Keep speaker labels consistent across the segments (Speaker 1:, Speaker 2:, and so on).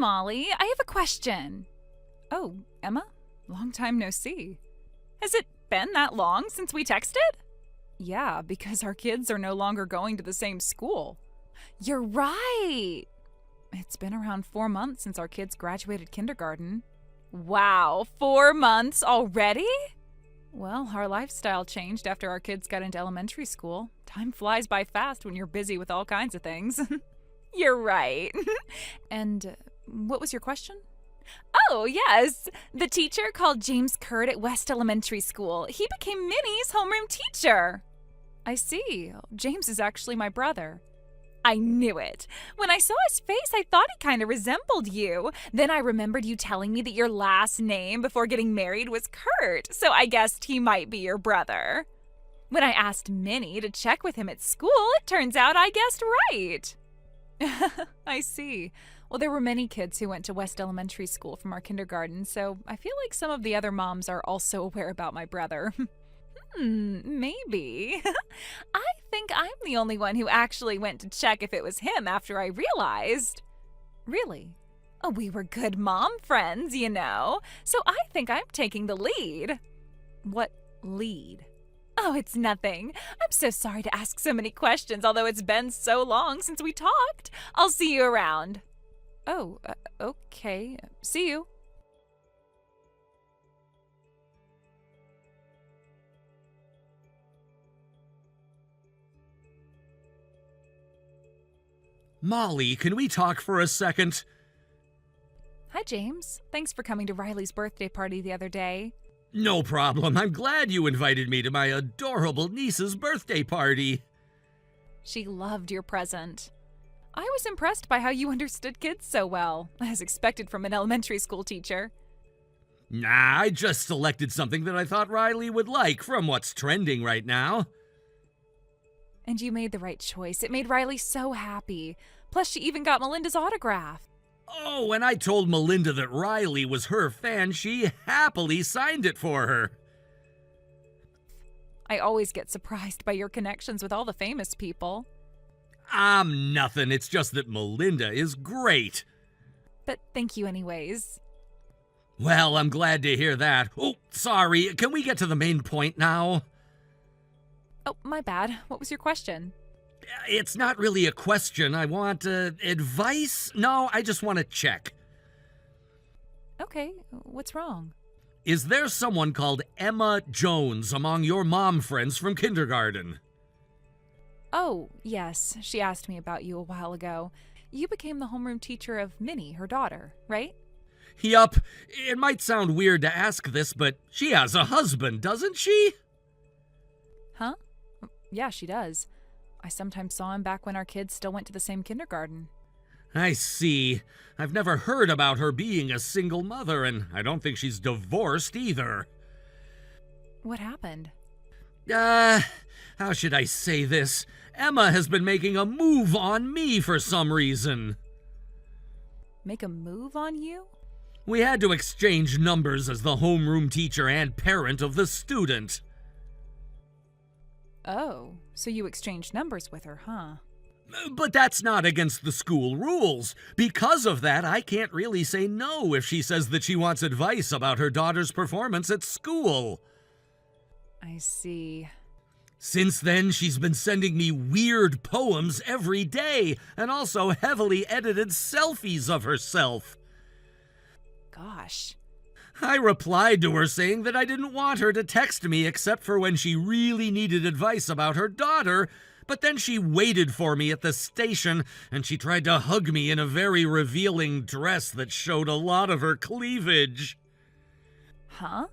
Speaker 1: Molly. I have a question. Oh, Emma? Long time no see. Has it been that long since we texted? Yeah, because our kids are no longer going to the same school. You're right. It's been around 4 months since our kids graduated kindergarten. Wow, 4 months already? Well, our lifestyle changed after our kids got into elementary school. Time flies by fast when you're busy with all kinds of things. You're right. And what was your question? Oh, yes. The teacher called James Curd at West Elementary School. He became Minnie's homeroom teacher. I see. James is actually my brother. I knew it. When I saw his face, I thought he kind of resembled you. Then I remembered you telling me that your last name before getting married was Kurt, so I guessed he might be your brother. When I asked Minnie to check with him at school, it turns out I guessed right. I see. Well, there were many kids who went to West Elementary School from our kindergarten, so I feel like some of the other moms are also aware about my brother. Maybe. I think I'm the only one who actually went to check if it was him after I realized. Really? Oh, we were good mom friends, you know, so I think I'm taking the lead. What lead? Oh, it's nothing. I'm so sorry to ask so many questions, although it's been so long since we talked. I'll see you around. Oh, okay. See you.
Speaker 2: Molly, can we talk for a second?
Speaker 1: Hi, James. Thanks for coming to Riley's birthday party the other day.
Speaker 2: No problem. I'm glad you invited me to my adorable niece's birthday party.
Speaker 1: She loved your present. I was impressed by how you understood kids so well, as expected from an elementary school teacher.
Speaker 2: Nah, I just selected something that I thought Riley would like from what's trending right now.
Speaker 1: And you made the right choice. It made Riley so happy. Plus, she even got Melinda's autograph.
Speaker 2: Oh, when I told Melinda that Riley was her fan, she happily signed it for her.
Speaker 1: I always get surprised by your connections with all the famous people.
Speaker 2: I'm nothing. It's just that Melinda is great.
Speaker 1: But thank you anyways.
Speaker 2: Well, I'm glad to hear that. Oh, sorry. Can we get to the main point now?
Speaker 1: Oh, my bad. What was your question?
Speaker 2: It's not really a question. I want advice? No, I just want to check.
Speaker 1: Okay, what's wrong?
Speaker 2: Is there someone called Emma Jones among your mom friends from kindergarten?
Speaker 1: Oh, yes. She asked me about you a while ago. You became the homeroom teacher of Minnie, her daughter, right?
Speaker 2: Yup. It might sound weird to ask this, but she has a husband, doesn't she?
Speaker 1: Huh? Yeah, she does. I sometimes saw him back when our kids still went to the same kindergarten.
Speaker 2: I see. I've never heard about her being a single mother, and I don't think she's divorced either.
Speaker 1: What happened?
Speaker 2: How should I say this? Emma has been making a move on me for some reason.
Speaker 1: Make a move on you?
Speaker 2: We had to exchange numbers as the homeroom teacher and parent of the student.
Speaker 1: Oh, so you exchanged numbers with her, huh?
Speaker 2: But that's not against the school rules. Because of that, I can't really say no if she says that she wants advice about her daughter's performance at school.
Speaker 1: I see.
Speaker 2: Since then, she's been sending me weird poems every day, and also heavily edited selfies of herself.
Speaker 1: Gosh.
Speaker 2: I replied to her saying that I didn't want her to text me except for when she really needed advice about her daughter, but then she waited for me at the station, and she tried to hug me in a very revealing dress that showed a lot of her cleavage.
Speaker 1: Huh?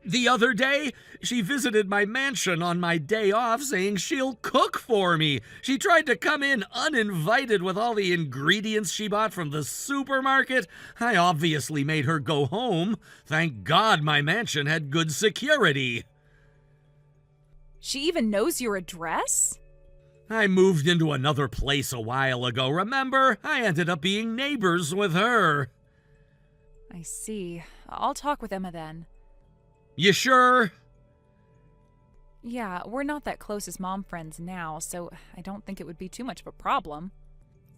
Speaker 2: The other day, she visited my mansion on my day off saying she'll cook for me. She tried to come in uninvited with all the ingredients she bought from the supermarket. I obviously made her go home. Thank God my mansion had good security.
Speaker 1: She even knows your address?
Speaker 2: I moved into another place a while ago, remember? I ended up being neighbors with her.
Speaker 1: I see. I'll talk with Emma then.
Speaker 2: You sure?
Speaker 1: Yeah, we're not that close as mom friends now, so I don't think it would be too much of a problem.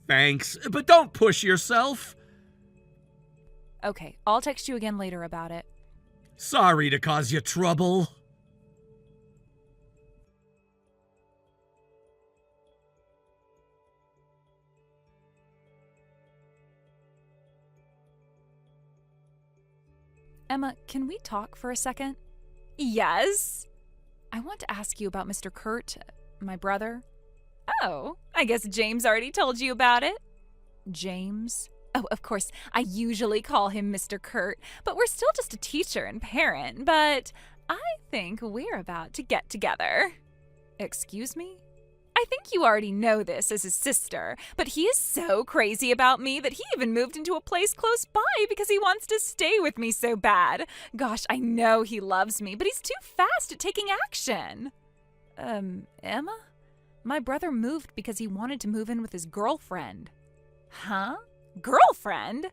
Speaker 2: Thanks, but don't push yourself.
Speaker 1: Okay, I'll text you again later about it.
Speaker 2: Sorry to cause you trouble.
Speaker 1: Emma, can we talk for a second? Yes. I want to ask you about Mr. Kurt, my brother. Oh, I guess James already told you about it. James? Oh, of course, I usually call him Mr. Kurt, but we're still just a teacher and parent, but I think we're about to get together. Excuse me? I think you already know this as his sister, but he is so crazy about me that he even moved into a place close by because he wants to stay with me so bad. Gosh, I know he loves me, but he's too fast at taking action. Emma? My brother moved because he wanted to move in with his girlfriend. Huh? Girlfriend?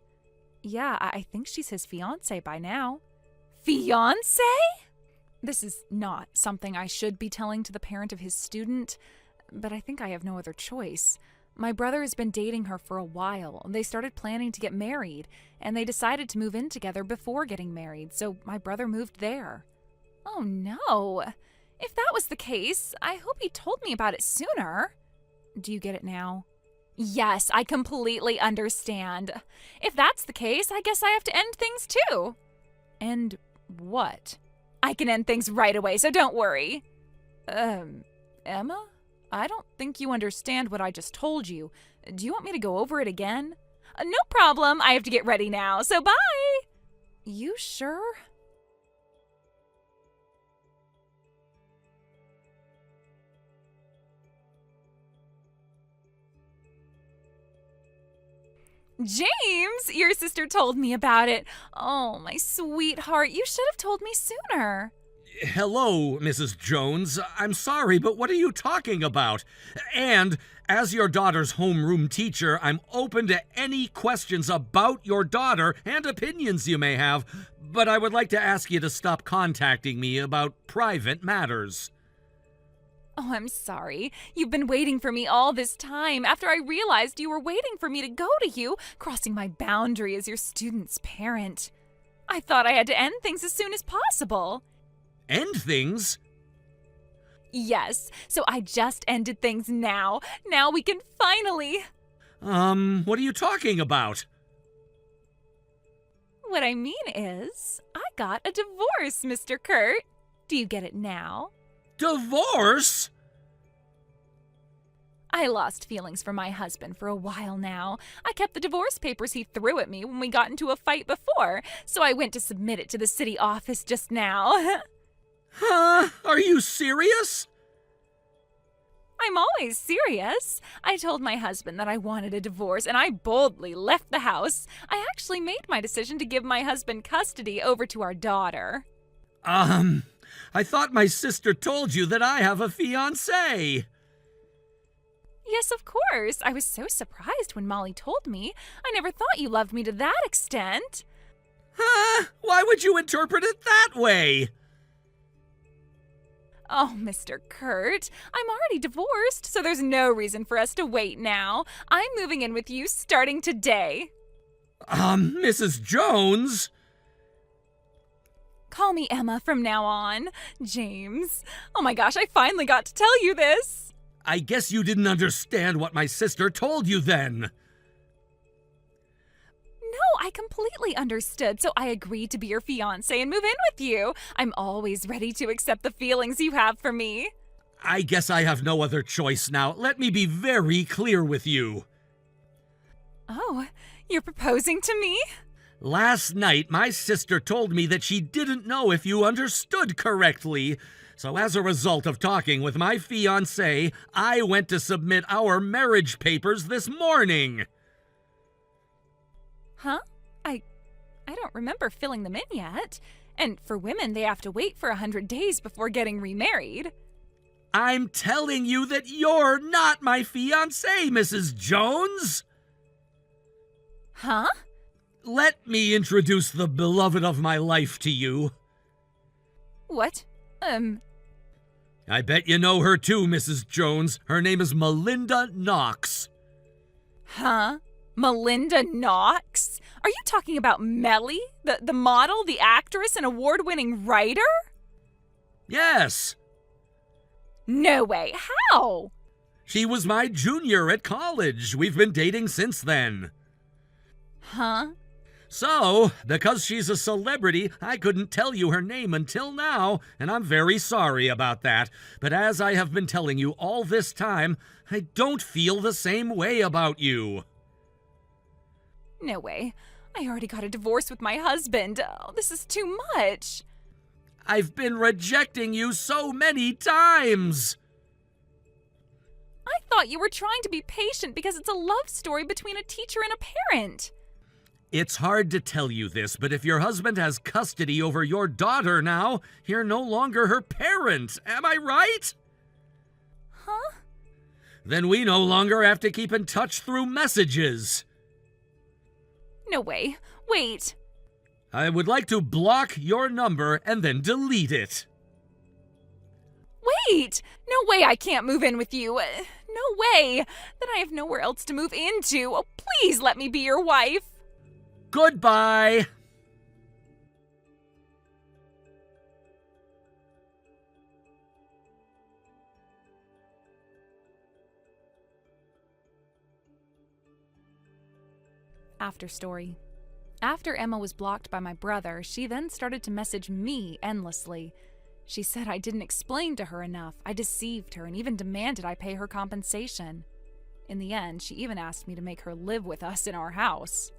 Speaker 1: Yeah, I think she's his fiancée by now. Fiancée? This is not something I should be telling to the parent of his student, but I think I have no other choice. My brother has been dating her for a while. They started planning to get married, and they decided to move in together before getting married, so my brother moved there. Oh no! If that was the case, I hope he told me about it sooner. Do you get it now? Yes, I completely understand. If that's the case, I guess I have to end things too. End what? I can end things right away, so don't worry. Emma? I don't think you understand what I just told you. Do you want me to go over it again? No problem. I have to get ready now, so bye. You sure? James, your sister told me about it. Oh, my sweetheart, you should have told me sooner.
Speaker 2: Hello, Mrs. Jones. I'm sorry, but what are you talking about? And as your daughter's homeroom teacher, I'm open to any questions about your daughter and opinions you may have, but I would like to ask you to stop contacting me about private matters.
Speaker 1: Oh, I'm sorry. You've been waiting for me all this time after I realized you were waiting for me to go to you, crossing my boundary as your student's parent. I thought I had to end things as soon as possible.
Speaker 2: End things?
Speaker 1: Yes, so I just ended things now. Now we can finally...
Speaker 2: What are you talking about?
Speaker 1: What I mean is, I got a divorce, Mr. Kurt. Do you get it now?
Speaker 2: Divorce?
Speaker 1: I lost feelings for my husband for a while now. I kept the divorce papers he threw at me when we got into a fight before, so I went to submit it to the city office just now.
Speaker 2: Huh? Are you serious?
Speaker 1: I'm always serious. I told my husband that I wanted a divorce, and I boldly left the house. I actually made my decision to give my husband custody over to our daughter.
Speaker 2: I thought my sister told you that I have a fiancé.
Speaker 1: Yes, of course. I was so surprised when Molly told me. I never thought you loved me to that extent.
Speaker 2: Huh? Why would you interpret it that way?
Speaker 1: Oh, Mr. Kurt, I'm already divorced, so there's no reason for us to wait now. I'm moving in with you starting today.
Speaker 2: Mrs. Jones?
Speaker 1: Call me Emma from now on. James. Oh my gosh, I finally got to tell you this.
Speaker 2: I guess you didn't understand what my sister told you then.
Speaker 1: No, I completely understood, so I agreed to be your fiancé and move in with you. I'm always ready to accept the feelings you have for me.
Speaker 2: I guess I have no other choice now. Let me be very clear with you.
Speaker 1: Oh, you're proposing to me?
Speaker 2: Last night, my sister told me that she didn't know if you understood correctly. So as a result of talking with my fiancé, I went to submit our marriage papers this morning.
Speaker 1: Huh? I don't remember filling them in yet. And for women, they have to wait for 100 days before getting remarried.
Speaker 2: I'm telling you that you're not my fiancé, Mrs. Jones.
Speaker 1: Huh?
Speaker 2: Let me introduce the beloved of my life to you.
Speaker 1: What?
Speaker 2: I bet you know her too, Mrs. Jones. Her name is Melinda Knox.
Speaker 1: Huh? Melinda Knox? Are you talking about Melly, the model, the actress, and award-winning writer?
Speaker 2: Yes.
Speaker 1: No way. How?
Speaker 2: She was my junior at college. We've been dating since then.
Speaker 1: Huh?
Speaker 2: So, because she's a celebrity, I couldn't tell you her name until now, and I'm very sorry about that. But as I have been telling you all this time, I don't feel the same way about you.
Speaker 1: No way. I already got a divorce with my husband. Oh, this is too much.
Speaker 2: I've been rejecting you so many times.
Speaker 1: I thought you were trying to be patient because it's a love story between a teacher and a parent.
Speaker 2: It's hard to tell you this, but if your husband has custody over your daughter now, you're no longer her parent. Am I right?
Speaker 1: Huh?
Speaker 2: Then we no longer have to keep in touch through messages.
Speaker 1: No way. Wait.
Speaker 2: I would like to block your number and then delete it.
Speaker 1: Wait! No way I can't move in with you. No way. Then I have nowhere else to move into. Oh, please let me be your wife.
Speaker 2: Goodbye.
Speaker 1: After story. After Emma was blocked by my brother, she then started to message me endlessly. She said I didn't explain to her enough, I deceived her, and even demanded I pay her compensation. In the end, she even asked me to make her live with us in our house.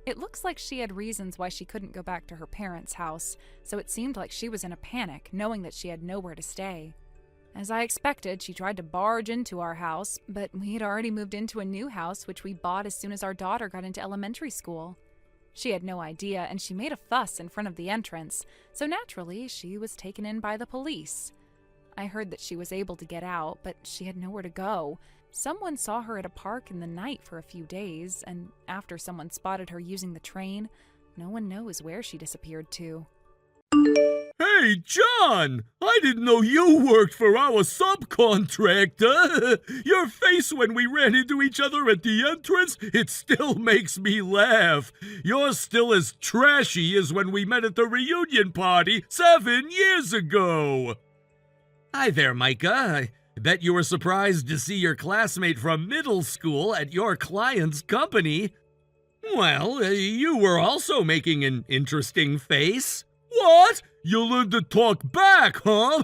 Speaker 1: It looks like she had reasons why she couldn't go back to her parents' house, so it seemed like she was in a panic, knowing that she had nowhere to stay. As I expected, she tried to barge into our house, but we had already moved into a new house which we bought as soon as our daughter got into elementary school. She had no idea, and she made a fuss in front of the entrance, so naturally she was taken in by the police. I heard that she was able to get out, but she had nowhere to go. Someone saw her at a park in the night for a few days, and after someone spotted her using the train, no one knows where she disappeared to.
Speaker 2: Hey, John! I didn't know you worked for our subcontractor. Your face when we ran into each other at the entrance, it still makes me laugh. You're still as trashy as when we met at the reunion party 7 years ago. Hi there, Micah. I bet you were surprised to see your classmate from middle school at your client's company. Well, you were also making an interesting face. What? You learned to talk back, huh?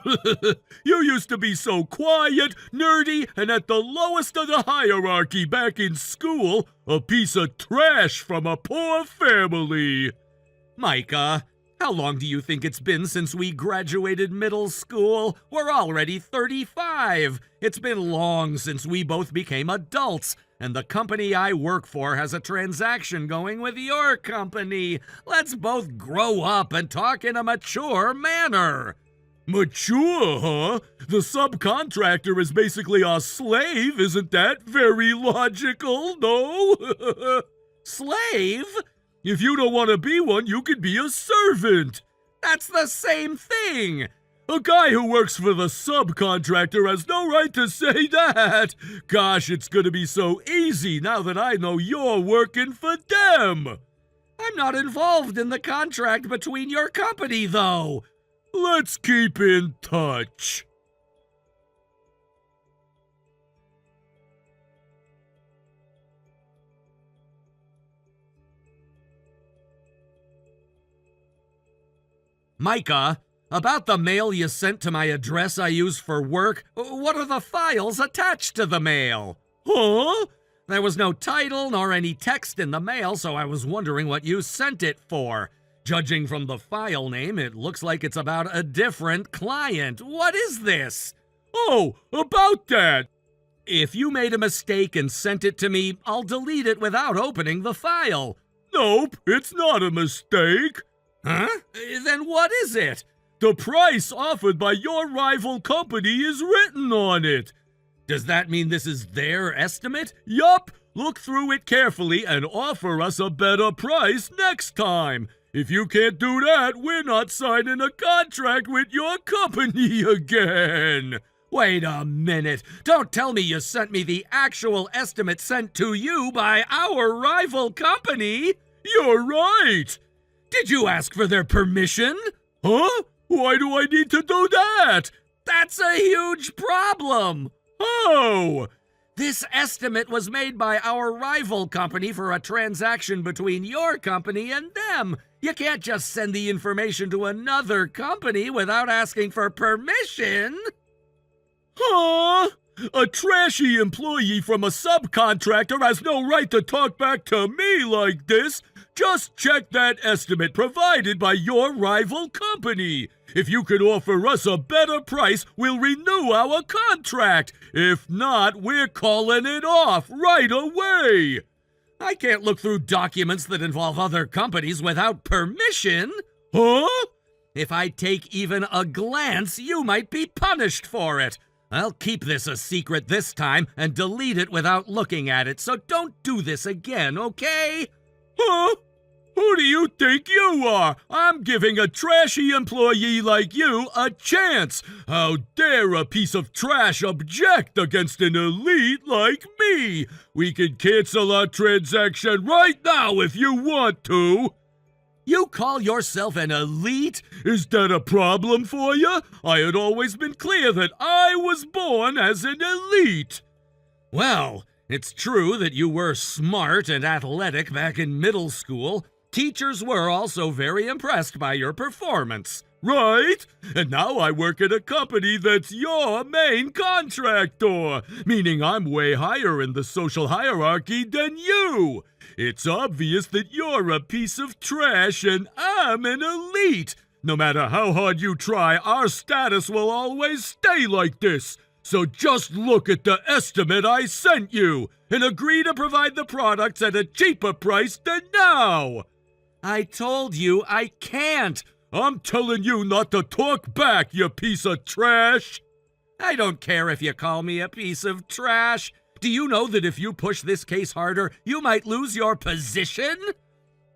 Speaker 2: You used to be so quiet, nerdy, and at the lowest of the hierarchy back in school, a piece of trash from a poor family. Micah, how long do you think it's been since we graduated middle school? We're already 35. It's been long since we both became adults, and the company I work for has a transaction going with your company. Let's both grow up and talk in a mature manner. Mature, huh? The subcontractor is basically our slave, isn't that very logical, no? Slave? If you don't want to be one, you could be a servant. That's the same thing. A guy who works for the subcontractor has no right to say that. Gosh, it's gonna be so easy now that I know you're working for them. I'm not involved in the contract between your company, though. Let's keep in touch. Micah, about the mail you sent to my address I use for work, what are the files attached to the mail? Huh? There was no title nor any text in the mail, so I was wondering what you sent it for. Judging from the file name, it looks like it's about a different client. What is this? Oh, about that! If you made a mistake and sent it to me, I'll delete it without opening the file. Nope, it's not a mistake. Huh? Then what is it? The price offered by your rival company is written on it. Does that mean this is their estimate? Yup. Look through it carefully and offer us a better price next time. If you can't do that, we're not signing a contract with your company again. Wait a minute. Don't tell me you sent me the actual estimate sent to you by our rival company. You're right! Did you ask for their permission? Huh? Why do I need to do that? That's a huge problem! Oh! This estimate was made by our rival company for a transaction between your company and them. You can't just send the information to another company without asking for permission. Huh? A trashy employee from a subcontractor has no right to talk back to me like this. Just check that estimate provided by your rival company. If you can offer us a better price, we'll renew our contract. If not, we're calling it off right away. I can't look through documents that involve other companies without permission. Huh? If I take even a glance, you might be punished for it. I'll keep this a secret this time and delete it without looking at it, so don't do this again, okay? Huh? Who do you think you are? I'm giving a trashy employee like you a chance. How dare a piece of trash object against an elite like me? We can cancel our transaction right now if you want to. You call yourself an elite? Is that a problem for you? I had always been clear that I was born as an elite. Well, it's true that you were smart and athletic back in middle school. Teachers were also very impressed by your performance, right? And now I work at a company that's your main contractor, meaning I'm way higher in the social hierarchy than you. It's obvious that you're a piece of trash and I'm an elite. No matter how hard you try, our status will always stay like this. So just look at the estimate I sent you and agree to provide the products at a cheaper price than now. I told you I can't. I'm telling you not to talk back, you piece of trash. I don't care if you call me a piece of trash. Do you know that if you push this case harder, you might lose your position?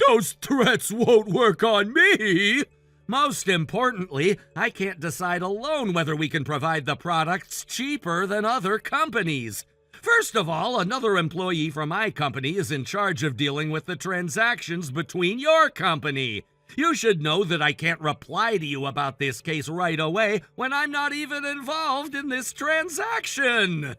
Speaker 2: Those threats won't work on me. Most importantly, I can't decide alone whether we can provide the products cheaper than other companies. First of all, another employee from my company is in charge of dealing with the transactions between your company. You should know that I can't reply to you about this case right away when I'm not even involved in this transaction.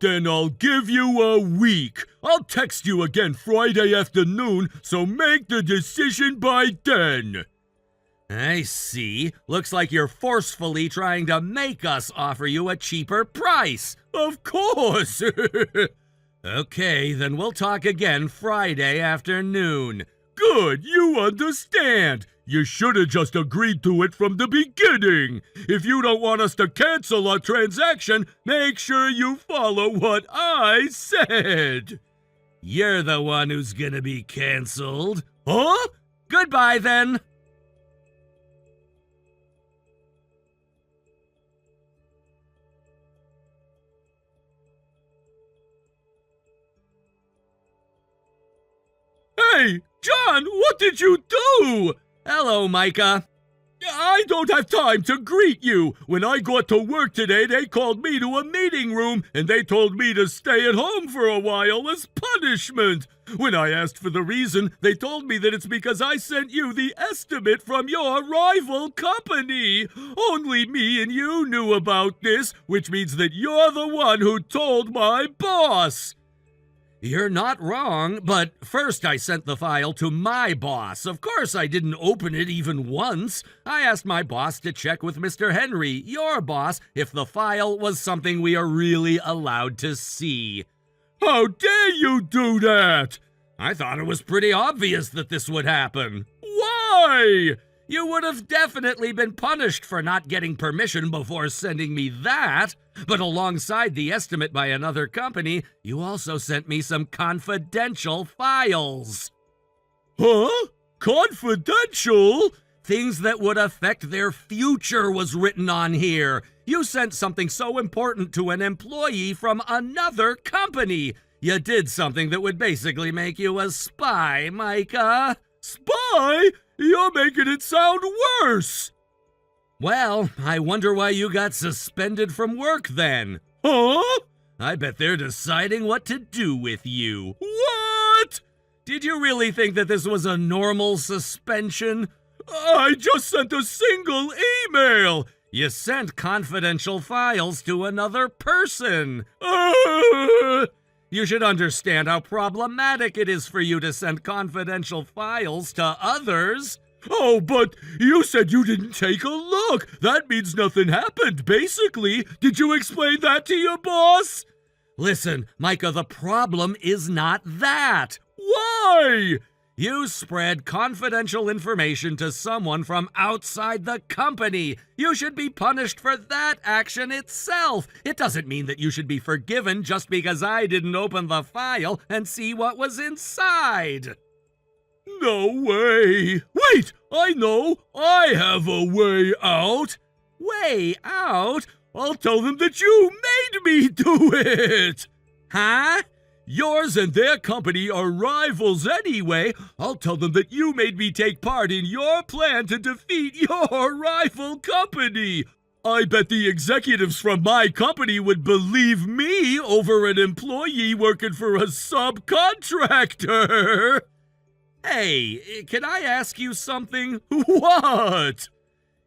Speaker 2: Then I'll give you a week. I'll text you again Friday afternoon, so make the decision by then. I see. Looks like you're forcefully trying to make us offer you a cheaper price. Of course! Okay, then we'll talk again Friday afternoon. Good, you understand. You should have just agreed to it from the beginning. If you don't want us to cancel our transaction, make sure you follow what I said. You're the one who's gonna be canceled. Huh? Goodbye, then. Hey, John, what did you do? Hello, Micah. I don't have time to greet you. When I got to work today, they called me to a meeting room, and they told me to stay at home for a while as punishment. When I asked for the reason, they told me that it's because I sent you the estimate from your rival company. Only me and you knew about this, which means that you're the one who told my boss. You're not wrong, but first I sent the file to my boss. Of course I didn't open it even once. I asked my boss to check with Mr. Henry, your boss, if the file was something we are really allowed to see. How dare you do that? I thought it was pretty obvious that this would happen. Why? You would have definitely been punished for not getting permission before sending me that. But alongside the estimate by another company, you also sent me some confidential files. Huh? Confidential? Things that would affect their future was written on here. You sent something so important to an employee from another company. You did something that would basically make you a spy, Micah. Spy? You're making it sound worse. Well, I wonder why you got suspended from work then. Huh? I bet they're deciding what to do with you. What? Did you really think that this was a normal suspension? I just sent a single email. You sent confidential files to another person. You should understand how problematic it is for you to send confidential files to others. Oh, but you said you didn't take a look. That means nothing happened, basically. Did you explain that to your boss? Listen, Micah, the problem is not that. Why? You spread confidential information to someone from outside the company. You should be punished for that action itself. It doesn't mean that you should be forgiven just because I didn't open the file and see what was inside. No way. Wait, I know. I have a way out. Way out? I'll tell them that you made me do it. Huh? Yours and their company are rivals anyway. I'll tell them that you made me take part in your plan to defeat your rival company. I bet the executives from my company would believe me over an employee working for a subcontractor. Hey, can I ask you something? What?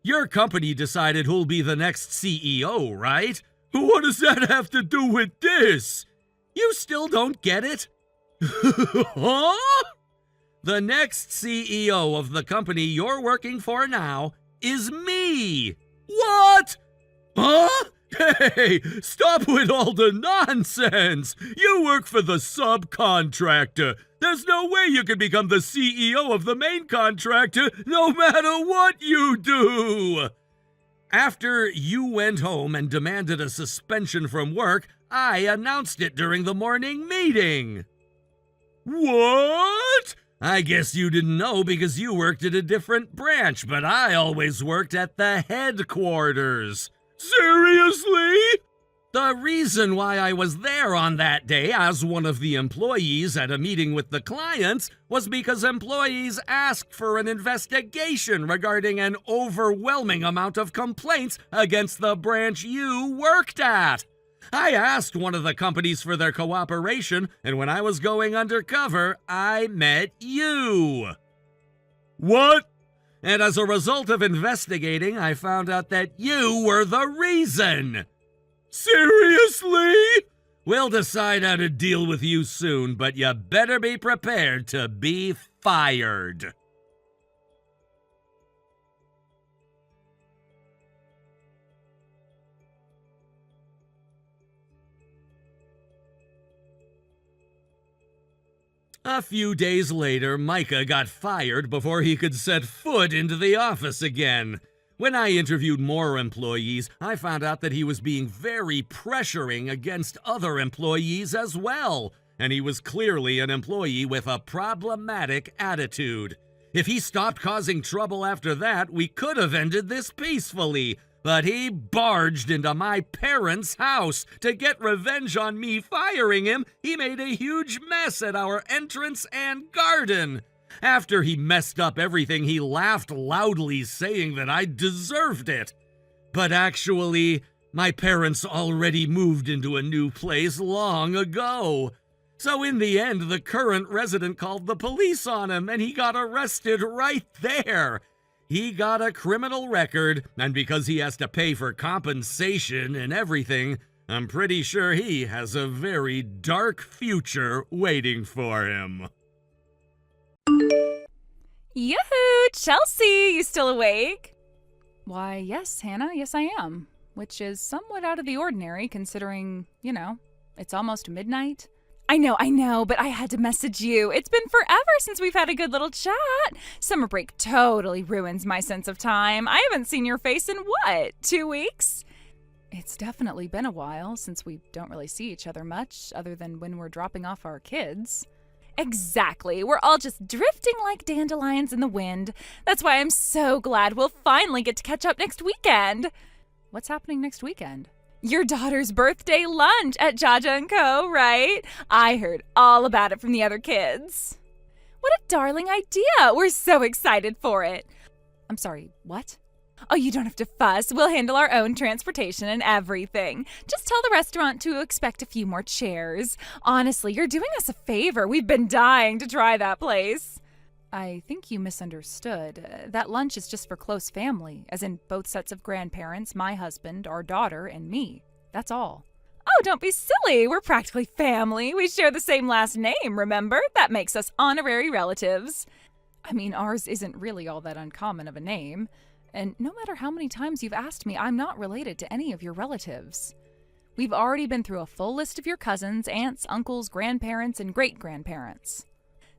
Speaker 2: Your company decided who'll be the next CEO, right? What does that have to do with this? You still don't get it? Huh? The next CEO of the company you're working for now is me. What? Huh? Hey, stop with all the nonsense. You work for the subcontractor. There's no way you can become the CEO of the main contractor no matter what you do. After you went home and demanded a suspension from work, I announced it during the morning meeting. What? I guess you didn't know because you worked at a different branch, but I always worked at the headquarters. Seriously? The reason why I was there on that day as one of the employees at a meeting with the clients was because employees asked for an investigation regarding an overwhelming amount of complaints against the branch you worked at. I asked one of the companies for their cooperation, and when I was going undercover, I met you. What? And as a result of investigating, I found out that you were the reason. Seriously? We'll decide how to deal with you soon, but you better be prepared to be fired. A few days later, Micah got fired before he could set foot into the office again. When I interviewed more employees, I found out that he was being very pressuring against other employees as well, and he was clearly an employee with a problematic attitude. If he stopped causing trouble after that, we could have ended this peacefully, but he barged into my parents' house. To get revenge on me firing him, he made a huge mess at our entrance and garden. After he messed up everything, he laughed loudly, saying that I deserved it. But actually, my parents already moved into a new place long ago. So in the end, the current resident called the police on him, and he got arrested right there. He got a criminal record, and because he has to pay for compensation and everything, I'm pretty sure he has a very dark future waiting for him.
Speaker 1: Yoo-hoo! Chelsea, you still awake? Why, yes, Hannah, yes I am. Which is somewhat out of the ordinary considering, it's almost midnight. I know, but I had to message you. It's been forever since we've had a good little chat. Summer break totally ruins my sense of time. I haven't seen your face in 2 weeks? It's definitely been a while since we don't really see each other much, other than when we're dropping off our kids. Exactly. We're all just drifting like dandelions in the wind. That's why I'm so glad we'll finally get to catch up next weekend. What's happening next weekend? Your daughter's birthday lunch at Jaja & Co., right? I heard all about it from the other kids. What a darling idea. We're so excited for it. I'm sorry, what? Oh, you don't have to fuss. We'll handle our own transportation and everything. Just tell the restaurant to expect a few more chairs. Honestly, you're doing us a favor. We've been dying to try that place. I think you misunderstood. That lunch is just for close family, as in both sets of grandparents, my husband, our daughter, and me. That's all. Oh, don't be silly. We're practically family. We share the same last name, remember? That makes us honorary relatives. I mean, ours isn't really all that uncommon of a name. And no matter how many times you've asked me, I'm not related to any of your relatives. We've already been through a full list of your cousins, aunts, uncles, grandparents, and great-grandparents.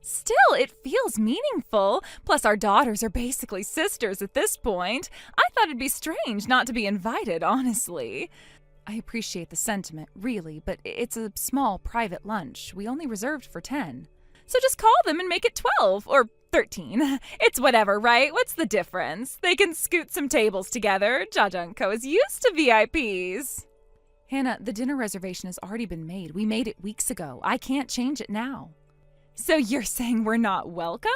Speaker 1: Still, it feels meaningful. Plus, our daughters are basically sisters at this point. I thought it'd be strange not to be invited, honestly. I appreciate the sentiment, really, but it's a small, private lunch. We only reserved for 10. So just call them and make it 12, or 13. It's whatever, right? What's the difference? They can scoot some tables together. Jajunko is used to VIPs. Hannah, the dinner reservation has already been made. We made it weeks ago. I can't change it now. So you're saying we're not welcome?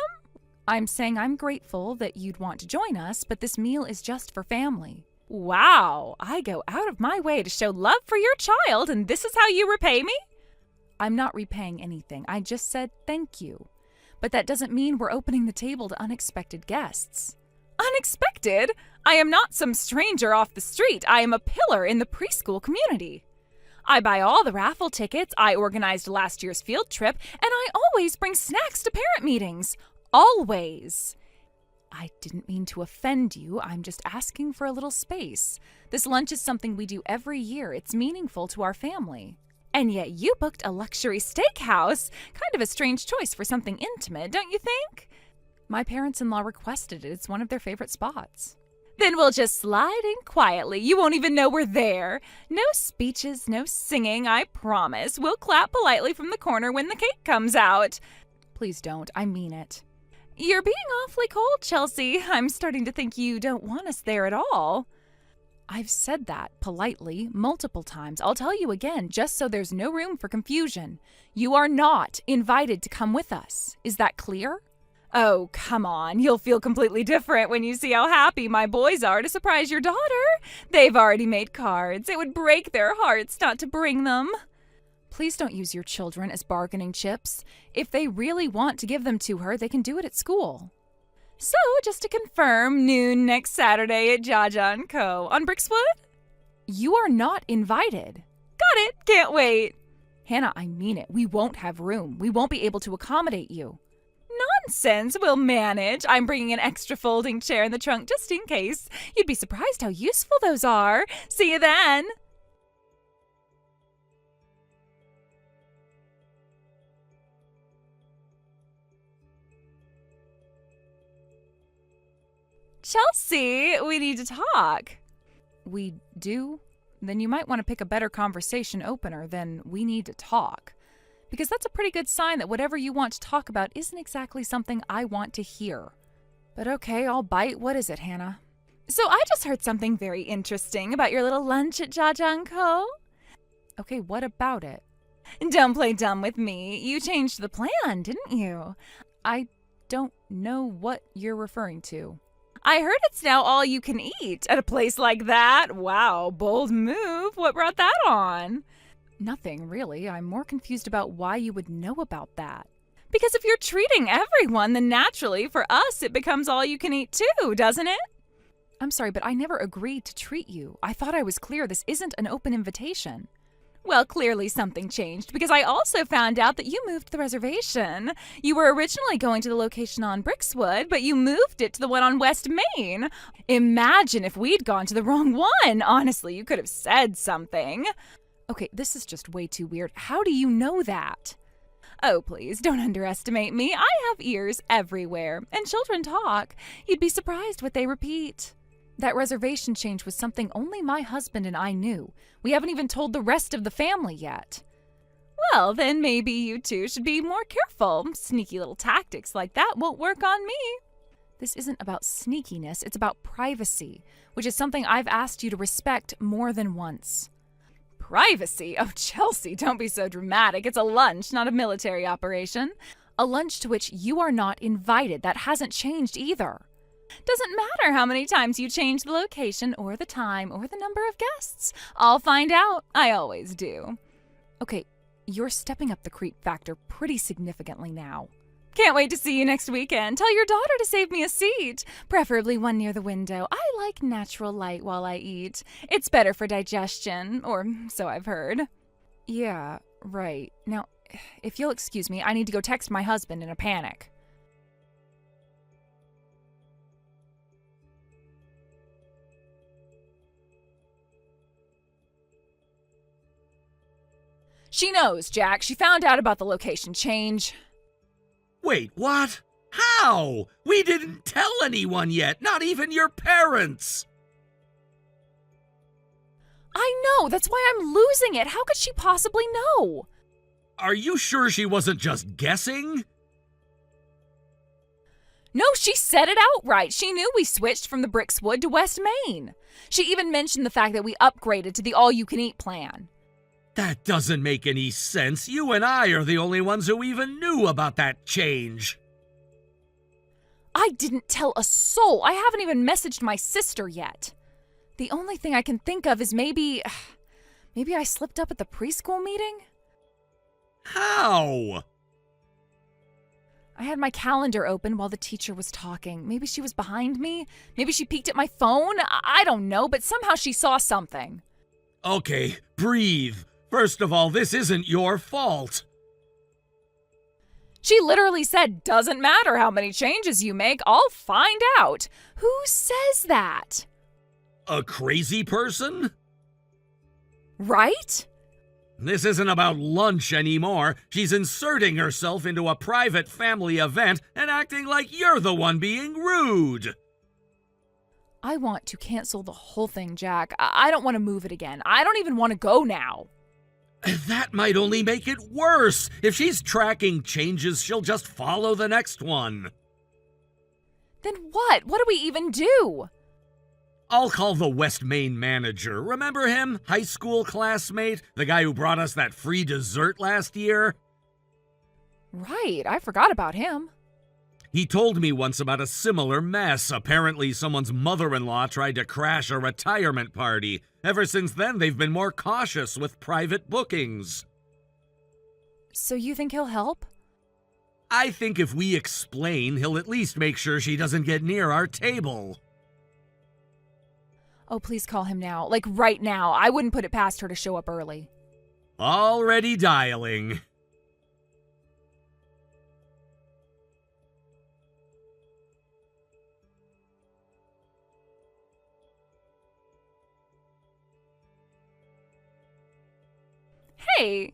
Speaker 1: I'm saying I'm grateful that you'd want to join us, but this meal is just for family. Wow, I go out of my way to show love for your child, and this is how you repay me? I'm not repaying anything. I just said thank you. But that doesn't mean we're opening the table to unexpected guests. Unexpected? I am not some stranger off the street. I am a pillar in the preschool community. I buy all the raffle tickets, I organized last year's field trip, and I always bring snacks to parent meetings. Always. I didn't mean to offend you. I'm just asking for a little space. This lunch is something we do every year. It's meaningful to our family. And yet you booked a luxury steakhouse. Kind of a strange choice for something intimate, don't you think? My parents-in-law requested it. It's one of their favorite spots. Then we'll just slide in quietly. You won't even know we're there. No speeches, no singing, I promise. We'll clap politely from the corner when the cake comes out. Please don't. I mean it. You're being awfully cold, Chelsea. I'm starting to think you don't want us there at all. I've said that politely multiple times. I'll tell you again, just so there's no room for confusion. You are not invited to come with us. Is that clear? Oh, come on. You'll feel completely different when you see how happy my boys are to surprise your daughter. They've already made cards. It would break their hearts not to bring them. Please don't use your children as bargaining chips. If they really want to give them to her, they can do it at school. So, just to confirm, noon next Saturday at Jaja & Co. on Brixwood? You are not invited. Got it. Can't wait. Hannah, I mean it. We won't have room. We won't be able to accommodate you. Nonsense. We'll manage. I'm bringing an extra folding chair in the trunk just in case. You'd be surprised how useful those are. See you then. Chelsea, we need to talk. We do? Then you might want to pick a better conversation opener than we need to talk. Because that's a pretty good sign that whatever you want to talk about isn't exactly something I want to hear. But okay, I'll bite. What is it, Hannah? So I just heard something very interesting about your little lunch at Jaja & Co. Okay, what about it? Don't play dumb with me. You changed the plan, didn't you? I don't know what you're referring to. I heard it's now all you can eat at a place like that. Wow, bold move. What brought that on? Nothing, really. I'm more confused about why you would know about that. Because if you're treating everyone, then naturally, for us, it becomes all you can eat too, doesn't it? I'm sorry, but I never agreed to treat you. I thought I was clear. This isn't an open invitation. Well, clearly something changed, because I also found out that you moved the reservation. You were originally going to the location on Brixwood, but you moved it to the one on West Main. Imagine if we'd gone to the wrong one. Honestly, you could have said something. Okay, this is just way too weird. How do you know that? Oh, please, don't underestimate me. I have ears everywhere, and children talk. You'd be surprised what they repeat. That reservation change was something only my husband and I knew. We haven't even told the rest of the family yet. Well, then maybe you two should be more careful. Sneaky little tactics like that won't work on me. This isn't about sneakiness, it's about privacy, which is something I've asked you to respect more than once. Privacy? Oh, Chelsea, don't be so dramatic. It's a lunch, not a military operation. A lunch to which you are not invited. That hasn't changed either. Doesn't matter how many times you change the location or the time or the number of guests. I'll find out. I always do. Okay, you're stepping up the creep factor pretty significantly now. Can't wait to see you next weekend. Tell your daughter to save me a seat, preferably one near the window. I like natural light while I eat. It's better for digestion, or so I've heard. Yeah, right. Now, if you'll excuse me, I need to go text my husband in a panic. She knows, Jack. She found out about the location change.
Speaker 2: Wait, what? How? We didn't tell anyone yet, not even your parents.
Speaker 1: I know, that's why I'm losing it. How could she possibly know?
Speaker 2: Are you sure she wasn't just guessing?
Speaker 1: No, she said it outright. She knew we switched from the Brickswood to West Main. She even mentioned the fact that we upgraded to the all-you-can-eat plan.
Speaker 2: That doesn't make any sense. You and I are the only ones who even knew about that change.
Speaker 1: I didn't tell a soul. I haven't even messaged my sister yet. The only thing I can think of is maybe I slipped up at the preschool meeting?
Speaker 2: How?
Speaker 1: I had my calendar open while the teacher was talking. Maybe she was behind me. Maybe she peeked at my phone. I don't know, but somehow she saw something.
Speaker 2: Okay, breathe. First of all, this isn't your fault.
Speaker 1: She literally said, doesn't matter how many changes you make, I'll find out. Who says that?
Speaker 2: A crazy person?
Speaker 1: Right?
Speaker 2: This isn't about lunch anymore. She's inserting herself into a private family event and acting like you're the one being rude.
Speaker 1: I want to cancel the whole thing, Jack. I don't want to move it again. I don't even want to go now.
Speaker 2: That might only make it worse. If she's tracking changes, she'll just follow the next one.
Speaker 1: Then what? What do we even do?
Speaker 2: I'll call the West Main manager. Remember him? High school classmate? The guy who brought us that free dessert last year?
Speaker 1: Right, I forgot about him.
Speaker 2: He told me once about a similar mess. Apparently, someone's mother-in-law tried to crash a retirement party. Ever since then, they've been more cautious with private bookings.
Speaker 1: So you think he'll help?
Speaker 2: I think if we explain, he'll at least make sure she doesn't get near our table.
Speaker 1: Oh, please call him now. Like right now. I wouldn't put it past her to show up early.
Speaker 2: Already dialing.
Speaker 1: Hey,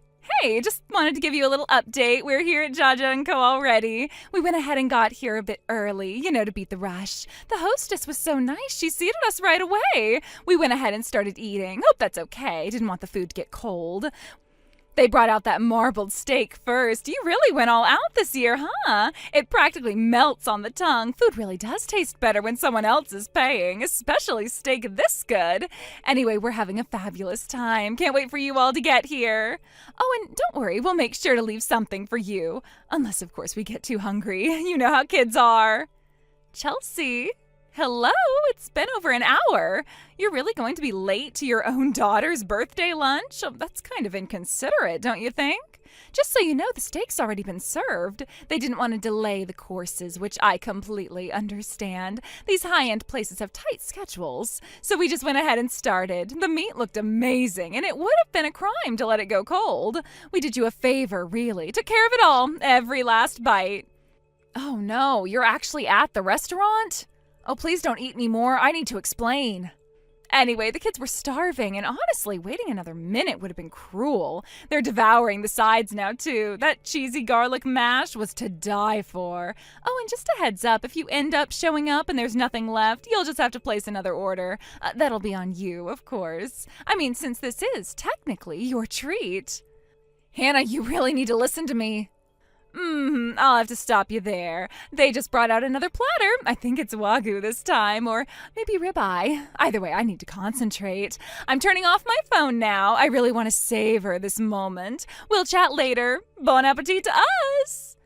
Speaker 1: just wanted to give you a little update. We're here at Jaja & Co. already. We went ahead and got here a bit early, to beat the rush. The hostess was so nice, she seated us right away. We went ahead and started eating. Hope that's okay. Didn't want the food to get cold. They brought out that marbled steak first. You really went all out this year, huh? It practically melts on the tongue. Food really does taste better when someone else is paying, especially steak this good. Anyway, we're having a fabulous time. Can't wait for you all to get here. Oh, and don't worry, we'll make sure to leave something for you. Unless, of course, we get too hungry. You know how kids are. Chelsea? Hello, it's been over an hour. You're really going to be late to your own daughter's birthday lunch? Oh, that's kind of inconsiderate, don't you think? Just so you know, the steak's already been served. They didn't want to delay the courses, which I completely understand. These high-end places have tight schedules. So we just went ahead and started. The meat looked amazing, and it would have been a crime to let it go cold. We did you a favor, really. Took care of it all, every last bite. Oh no, you're actually at the restaurant? Oh, please don't eat any more. I need to explain. Anyway, the kids were starving, and honestly, waiting another minute would have been cruel. They're devouring the sides now, too. That cheesy garlic mash was to die for. Oh, and just a heads up, if you end up showing up and there's nothing left, you'll just have to place another order. That'll be on you, of course. I mean, since this is technically your treat. Hannah, you really need to listen to me. I'll have to stop you there. They just brought out another platter. I think it's Wagyu this time, or maybe ribeye. Either way, I need to concentrate. I'm turning off my phone now. I really want to savor this moment. We'll chat later. Bon appetit to us!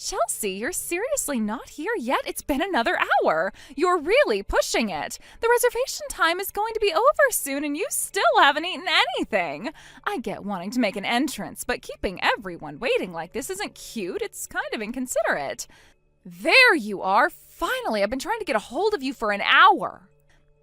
Speaker 1: Chelsea, you're seriously not here yet? It's been another hour. You're really pushing it. The reservation time is going to be over soon and you still haven't eaten anything. I get wanting to make an entrance, but keeping everyone waiting like this isn't cute. It's kind of inconsiderate. There you are. Finally, I've been trying to get a hold of you for an hour.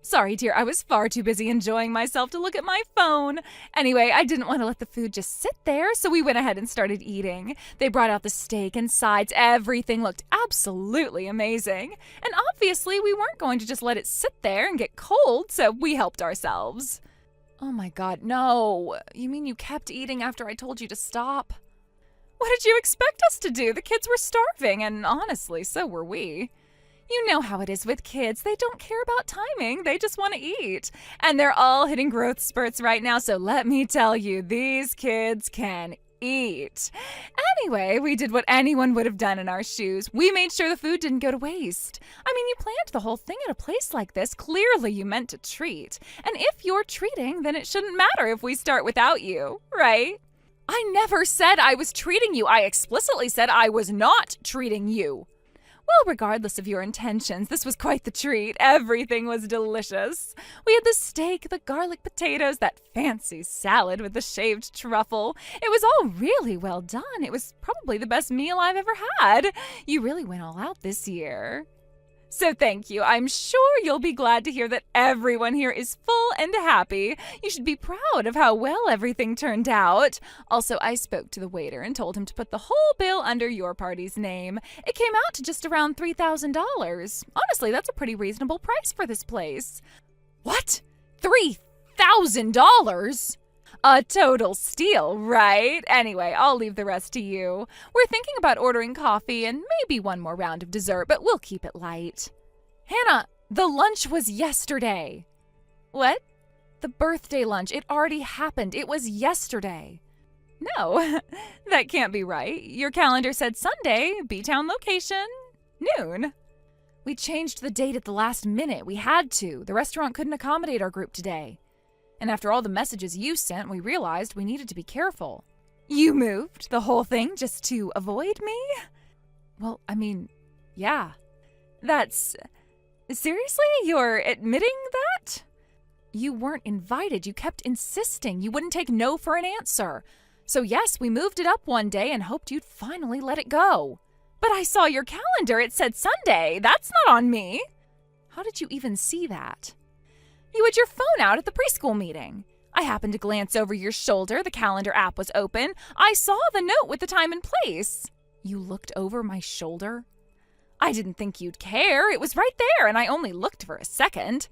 Speaker 1: Sorry, dear, I was far too busy enjoying myself to look at my phone. Anyway, I didn't want to let the food just sit there, so we went ahead and started eating. They brought out the steak and sides. Everything looked absolutely amazing. And obviously, we weren't going to just let it sit there and get cold, so we helped ourselves. Oh my God, no. You mean you kept eating after I told you to stop? What did you expect us to do? The kids were starving, and honestly, so were we. You know how it is with kids. They don't care about timing. They just want to eat. And they're all hitting growth spurts right now, so let me tell you, these kids can eat. Anyway, we did what anyone would have done in our shoes. We made sure the food didn't go to waste. I mean, you planned the whole thing at a place like this. Clearly, you meant to treat. And if you're treating, then it shouldn't matter if we start without you, right? I never said I was treating you. I explicitly said I was not treating you. Well, regardless of your intentions, this was quite the treat. Everything was delicious. We had the steak, the garlic potatoes, that fancy salad with the shaved truffle. It was all really well done. It was probably the best meal I've ever had. You really went all out this year. So thank you. I'm sure you'll be glad to hear that everyone here is full and happy. You should be proud of how well everything turned out. Also, I spoke to the waiter and told him to put the whole bill under your party's name. It came out to just around $3,000. Honestly, that's a pretty reasonable price for this place. What? $3,000? A total steal, right? Anyway, I'll leave the rest to you. We're thinking about ordering coffee and maybe one more round of dessert, but we'll keep it light. Hannah, the lunch was yesterday. What? The birthday lunch. It already happened. It was yesterday. No, that can't be right. Your calendar said Sunday, B-Town location, noon. We changed the date at the last minute. We had to. The restaurant couldn't accommodate our group today. And after all the messages you sent, we realized we needed to be careful. You moved the whole thing just to avoid me? Well, I mean, yeah. That's... Seriously? You're admitting that? You weren't invited. You kept insisting. You wouldn't take no for an answer. So yes, we moved it up one day and hoped you'd finally let it go. But I saw your calendar. It said Sunday. That's not on me. How did you even see that? You had your phone out at the preschool meeting. I happened to glance over your shoulder. The calendar app was open. I saw the note with the time and place. You looked over my shoulder? I didn't think you'd care. It was right there, and I only looked for a second.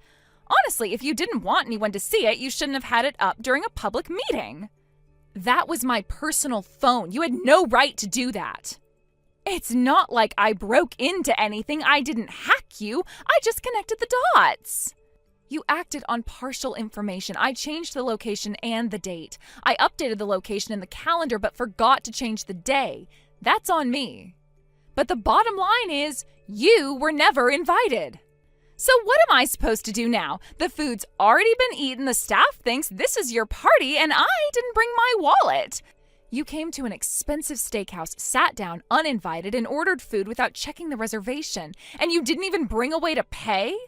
Speaker 1: Honestly, if you didn't want anyone to see it, you shouldn't have had it up during a public meeting. That was my personal phone. You had no right to do that. It's not like I broke into anything. I didn't hack you. I just connected the dots. You acted on partial information. I changed the location and the date. I updated the location in the calendar but forgot to change the day. That's on me. But the bottom line is, you were never invited. So what am I supposed to do now? The food's already been eaten, the staff thinks this is your party, and I didn't bring my wallet. You came to an expensive steakhouse, sat down uninvited, and ordered food without checking the reservation, and you didn't even bring a way to pay?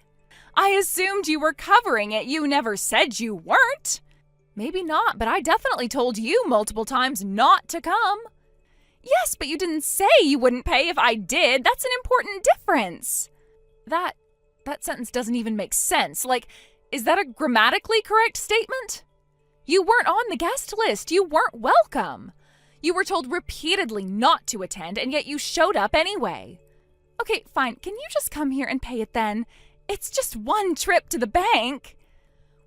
Speaker 1: I assumed you were covering it. You never said you weren't. Maybe not, but I definitely told you multiple times not to come. Yes, but you didn't say you wouldn't pay if I did. That's an important difference. That sentence doesn't even make sense. Like, is that a grammatically correct statement? You weren't on the guest list. You weren't welcome. You were told repeatedly not to attend, and yet you showed up anyway. Okay, fine. Can you just come here and pay it then? It's just one trip to the bank.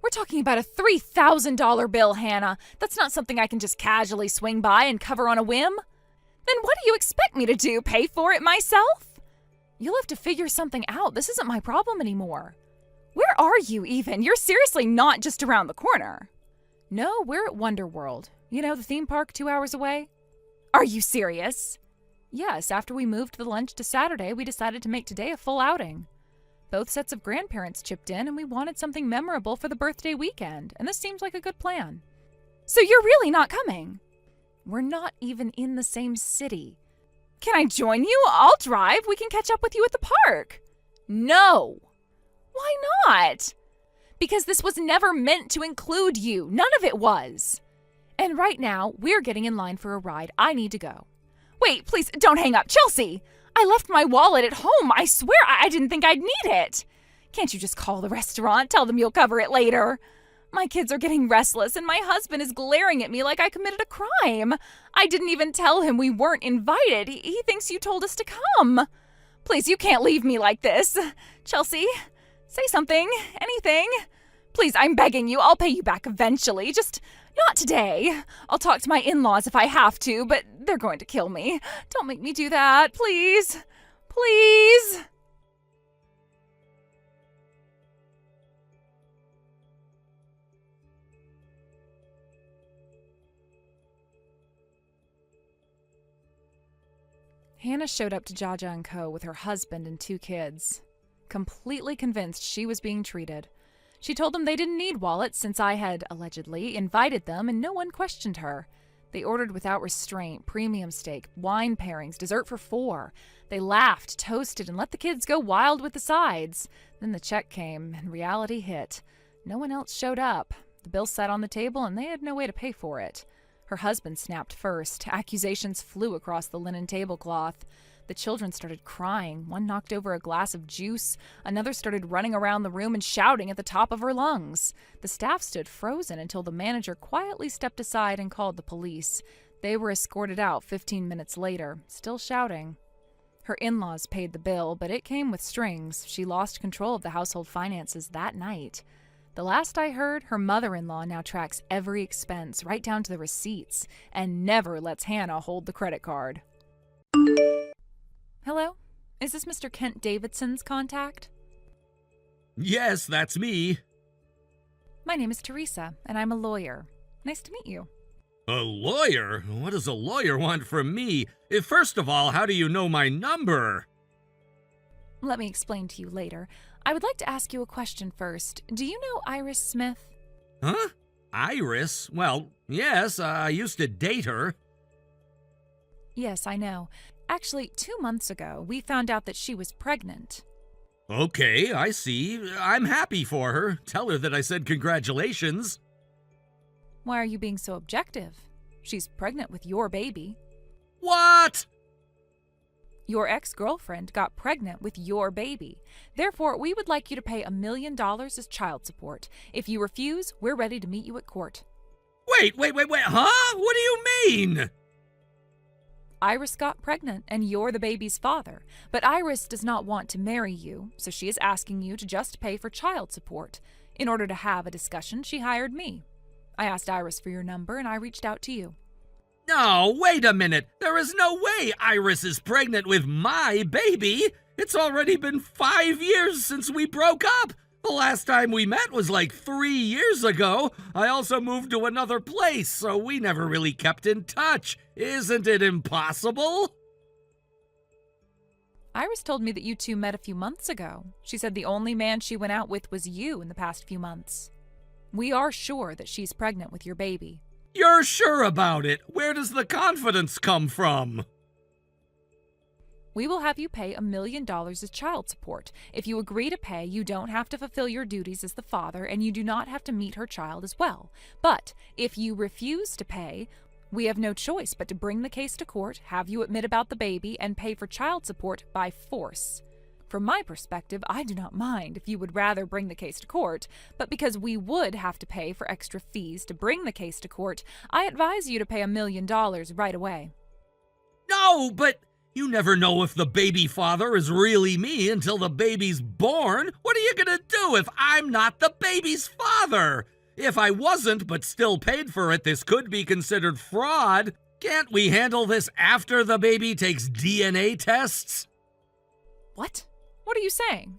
Speaker 1: We're talking about a $3,000 bill, Hannah. That's not something I can just casually swing by and cover on a whim. Then what do you expect me to do? Pay for it myself? You'll have to figure something out. This isn't my problem anymore. Where are you even? You're seriously not just around the corner. No, we're at Wonder World. You know, the theme park 2 hours away. Are you serious? Yes, after we moved the lunch to Saturday, we decided to make today a full outing. Both sets of grandparents chipped in, and we wanted something memorable for the birthday weekend, and this seems like a good plan. So you're really not coming? We're not even in the same city. Can I join you? I'll drive. We can catch up with you at the park. No. Why not? Because this was never meant to include you. None of it was. And right now, we're getting in line for a ride. I need to go. Wait, please don't hang up. Chelsea, I left my wallet at home. I swear I didn't think I'd need it. Can't you just call the restaurant? Tell them you'll cover it later. My kids are getting restless, and my husband is glaring at me like I committed a crime. I didn't even tell him we weren't invited. He thinks you told us to come. Please, you can't leave me like this. Chelsea, say something. Anything. Please, I'm begging you. I'll pay you back eventually. Just not today. I'll talk to my in-laws if I have to, but they're going to kill me. Don't make me do that. Please. Please. Hannah showed up to Jaja & Co. with her husband and 2 kids, completely convinced she was being treated. She told them they didn't need wallets since I had, allegedly, invited them and no one questioned her. They ordered without restraint, premium steak, wine pairings, dessert for 4. They laughed, toasted, and let the kids go wild with the sides. Then the check came and reality hit. No one else showed up. The bill sat on the table and they had no way to pay for it. Her husband snapped first. Accusations flew across the linen tablecloth. The children started crying. One knocked over a glass of juice. Another started running around the room and shouting at the top of her lungs. The staff stood frozen until the manager quietly stepped aside and called the police. They were escorted out 15 minutes later, still shouting. Her in-laws paid the bill, but it came with strings. She lost control of the household finances that night. The last I heard, her mother-in-law now tracks every expense, right down to the receipts, and never lets Hannah hold the credit card. Hello? Is this Mr. Kent Davidson's contact?
Speaker 2: Yes, that's me.
Speaker 1: My name is Teresa, and I'm a lawyer. Nice to meet you.
Speaker 2: A lawyer? What does a lawyer want from me? First of all, how do you know my number?
Speaker 1: Let me explain to you later. I would like to ask you a question first. Do you know Iris Smith?
Speaker 2: Huh? Iris? Well, yes, I used to date her.
Speaker 1: Yes, I know. Actually, 2 months ago, we found out that she was pregnant.
Speaker 2: Okay, I see. I'm happy for her. Tell her that I said congratulations.
Speaker 1: Why are you being so objective? She's pregnant with your baby.
Speaker 2: What?
Speaker 1: Your ex-girlfriend got pregnant with your baby. Therefore, we would like you to pay $1 million as child support. If you refuse, we're ready to meet you at court.
Speaker 2: Wait, huh? What do you mean?
Speaker 1: Iris got pregnant, and you're the baby's father. But Iris does not want to marry you, so she is asking you to just pay for child support. In order to have a discussion, she hired me. I asked Iris for your number, and I reached out to you.
Speaker 2: No, wait a minute. There is no way Iris is pregnant with my baby. It's already been 5 years since we broke up. The last time we met was like 3 years ago. I also moved to another place, so we never really kept in touch. Isn't it impossible?
Speaker 1: Iris told me that you two met a few months ago. She said the only man she went out with was you in the past few months. We are sure that she's pregnant with your baby.
Speaker 2: You're sure about it? Where does the confidence come from?
Speaker 1: We will have you pay $1 million as child support. If you agree to pay, you don't have to fulfill your duties as the father, and you do not have to meet her child as well. But if you refuse to pay, we have no choice but to bring the case to court, have you admit about the baby, and pay for child support by force. From my perspective, I do not mind if you would rather bring the case to court, but because we would have to pay for extra fees to bring the case to court, I advise you to pay $1 million right away.
Speaker 2: No, but you never know if the baby father is really me until the baby's born. What are you gonna do if I'm not the baby's father? If I wasn't, but still paid for it, this could be considered fraud. Can't we handle this after the baby takes DNA tests?
Speaker 1: What? What are you saying?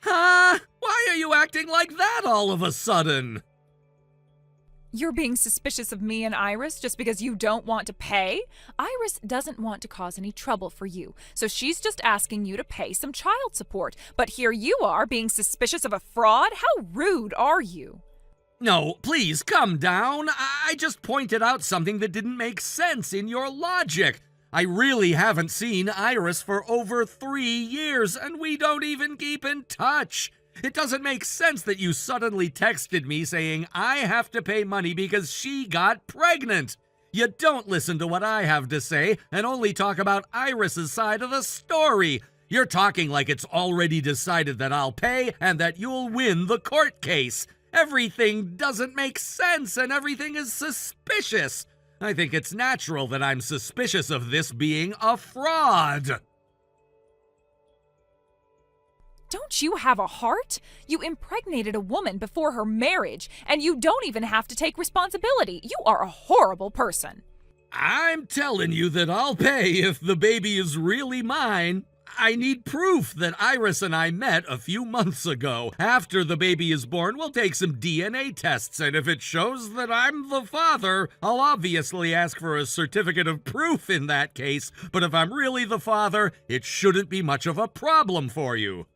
Speaker 2: Huh? Why are you acting like that all of a sudden?
Speaker 1: You're being suspicious of me and Iris just because you don't want to pay? Iris doesn't want to cause any trouble for you, so she's just asking you to pay some child support. But here you are being suspicious of a fraud? How rude are you?
Speaker 2: No, please, come down. I just pointed out something that didn't make sense in your logic. I really haven't seen Iris for over 3 years, and we don't even keep in touch. It doesn't make sense that you suddenly texted me saying I have to pay money because she got pregnant. You don't listen to what I have to say and only talk about Iris's side of the story. You're talking like it's already decided that I'll pay and that you'll win the court case. Everything doesn't make sense and everything is suspicious. I think it's natural that I'm suspicious of this being a fraud.
Speaker 1: Don't you have a heart? You impregnated a woman before her marriage, and you don't even have to take responsibility. You are a horrible person.
Speaker 2: I'm telling you that I'll pay if the baby is really mine. I need proof that Iris and I met a few months ago. After the baby is born, we'll take some DNA tests, and if it shows that I'm the father, I'll obviously ask for a certificate of proof in that case. But if I'm really the father, it shouldn't be much of a problem for you.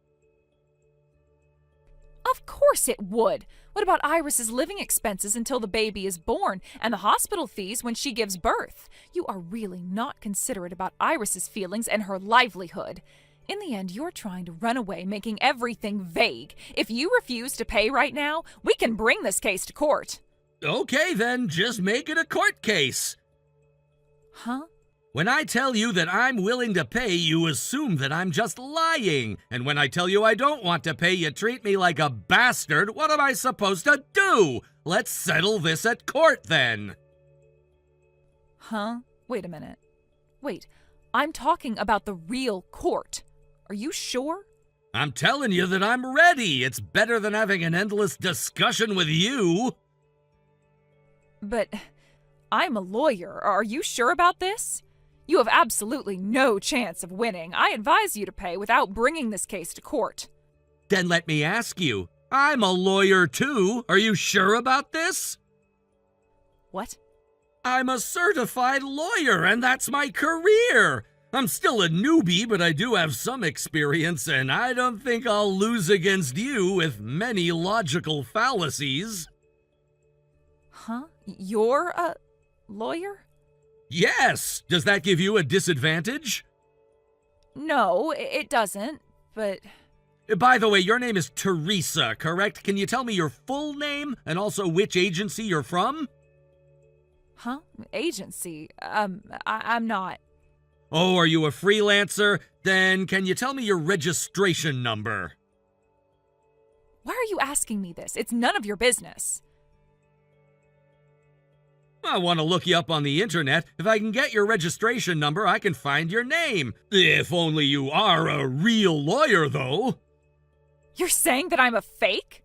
Speaker 1: Of course it would. What about Iris's living expenses until the baby is born and the hospital fees when she gives birth? You are really not considerate about Iris's feelings and her livelihood. In the end, you're trying to run away, making everything vague. If you refuse to pay right now, we can bring this case to court.
Speaker 2: Okay, then, just make it a court case.
Speaker 1: Huh?
Speaker 2: When I tell you that I'm willing to pay, you assume that I'm just lying. And when I tell you I don't want to pay, you treat me like a bastard. What am I supposed to do? Let's settle this at court then.
Speaker 1: Huh? Wait a minute. Wait, I'm talking about the real court. Are you sure?
Speaker 2: I'm telling you that I'm ready. It's better than having an endless discussion with you.
Speaker 1: But I'm a lawyer. Are you sure about this? You have absolutely no chance of winning. I advise you to pay without bringing this case to court.
Speaker 2: Then let me ask you. I'm a lawyer too. Are you sure about this?
Speaker 1: What?
Speaker 2: I'm a certified lawyer, and that's my career. I'm still a newbie, but I do have some experience, and I don't think I'll lose against you with many logical fallacies.
Speaker 1: Huh? You're a lawyer?
Speaker 2: Yes! Does that give you a disadvantage?
Speaker 1: No, it doesn't, but...
Speaker 2: By the way, your name is Teresa, correct? Can you tell me your full name and also which agency you're from?
Speaker 1: Huh? Agency? I'm not.
Speaker 2: Oh, are you a freelancer? Then can you tell me your registration number?
Speaker 1: Why are you asking me this? It's none of your business.
Speaker 2: I want to look you up on the internet. If I can get your registration number, I can find your name. If only you are a real lawyer, though.
Speaker 1: You're saying that I'm a fake?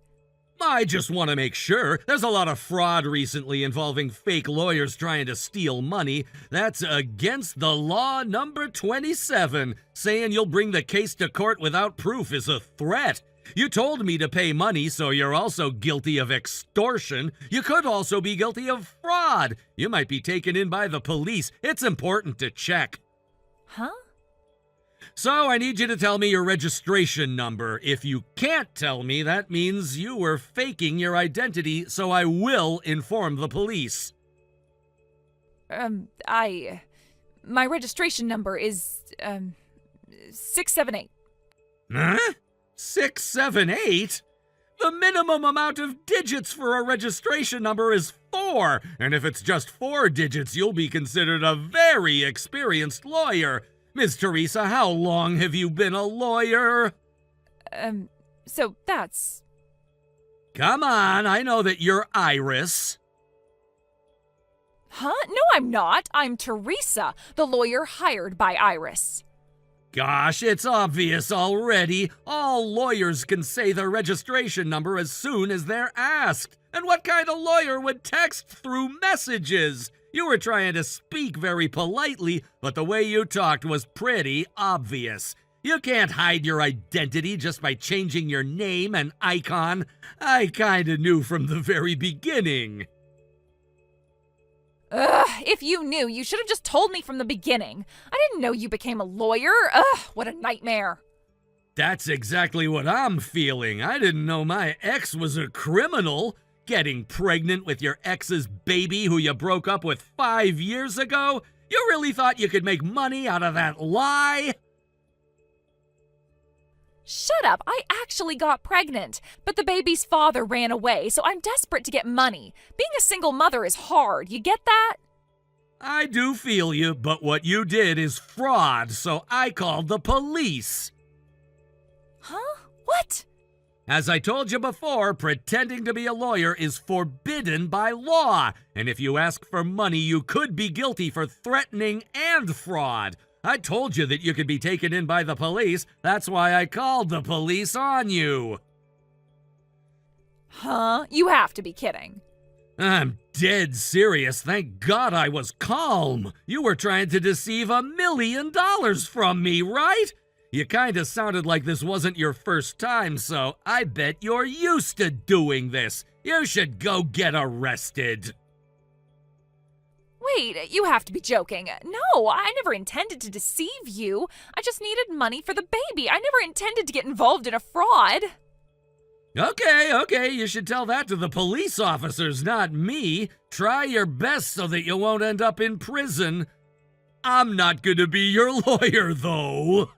Speaker 2: I just want to make sure. There's a lot of fraud recently involving fake lawyers trying to steal money. That's against the law number 27. Saying you'll bring the case to court without proof is a threat. You told me to pay money, so you're also guilty of extortion. You could also be guilty of fraud. You might be taken in by the police. It's important to check.
Speaker 1: Huh?
Speaker 2: So I need you to tell me your registration number. If you can't tell me, that means you were faking your identity, so I will inform the police.
Speaker 1: My registration number is, 678.
Speaker 2: Huh? 678? The minimum amount of digits for a registration number is 4, and if it's just 4 digits, you'll be considered a very experienced lawyer. Miss Teresa, how long have you been a lawyer?
Speaker 1: So that's...
Speaker 2: Come on, I know that you're Iris.
Speaker 1: Huh? No, I'm not. I'm Teresa, the lawyer hired by Iris.
Speaker 2: Gosh, it's obvious already. All lawyers can say their registration number as soon as they're asked. And what kind of lawyer would text through messages? You were trying to speak very politely, but the way you talked was pretty obvious. You can't hide your identity just by changing your name and icon. I kinda knew from the very beginning.
Speaker 1: Ugh, if you knew, you should have just told me from the beginning. I didn't know you became a lawyer. Ugh, what a nightmare.
Speaker 2: That's exactly what I'm feeling. I didn't know my ex was a criminal. Getting pregnant with your ex's baby who you broke up with 5 years ago? You really thought you could make money out of that lie?
Speaker 1: Shut up, I actually got pregnant, but the baby's father ran away, so I'm desperate to get money. Being a single mother is hard, you get that?
Speaker 2: I do feel you, but what you did is fraud, so I called the police.
Speaker 1: Huh? What?
Speaker 2: As I told you before, pretending to be a lawyer is forbidden by law, and if you ask for money, you could be guilty for threatening and fraud. I told you that you could be taken in by the police. That's why I called the police on you.
Speaker 1: Huh? You have to be kidding.
Speaker 2: I'm dead serious. Thank God I was calm. You were trying to deceive $1 million from me, right? You kinda sounded like this wasn't your first time, so I bet you're used to doing this. You should go get arrested.
Speaker 1: Wait, you have to be joking. No, I never intended to deceive you. I just needed money for the baby. I never intended to get involved in a fraud.
Speaker 2: Okay, you should tell that to the police officers, not me. Try your best so that you won't end up in prison. I'm not gonna be your lawyer, though.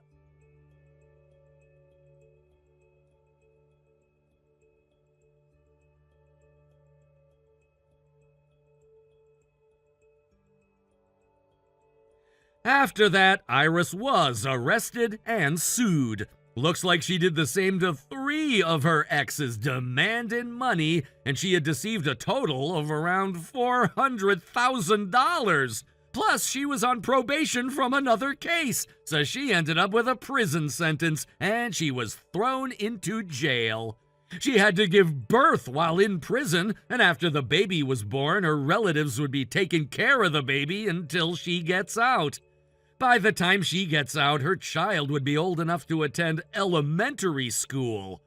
Speaker 2: After that, Iris was arrested and sued. Looks like she did the same to 3 of her exes, demanding money, and she had deceived a total of around $400,000. Plus, she was on probation from another case, so she ended up with a prison sentence, and she was thrown into jail. She had to give birth while in prison, and after the baby was born, her relatives would be taking care of the baby until she gets out. By the time she gets out, her child would be old enough to attend elementary school.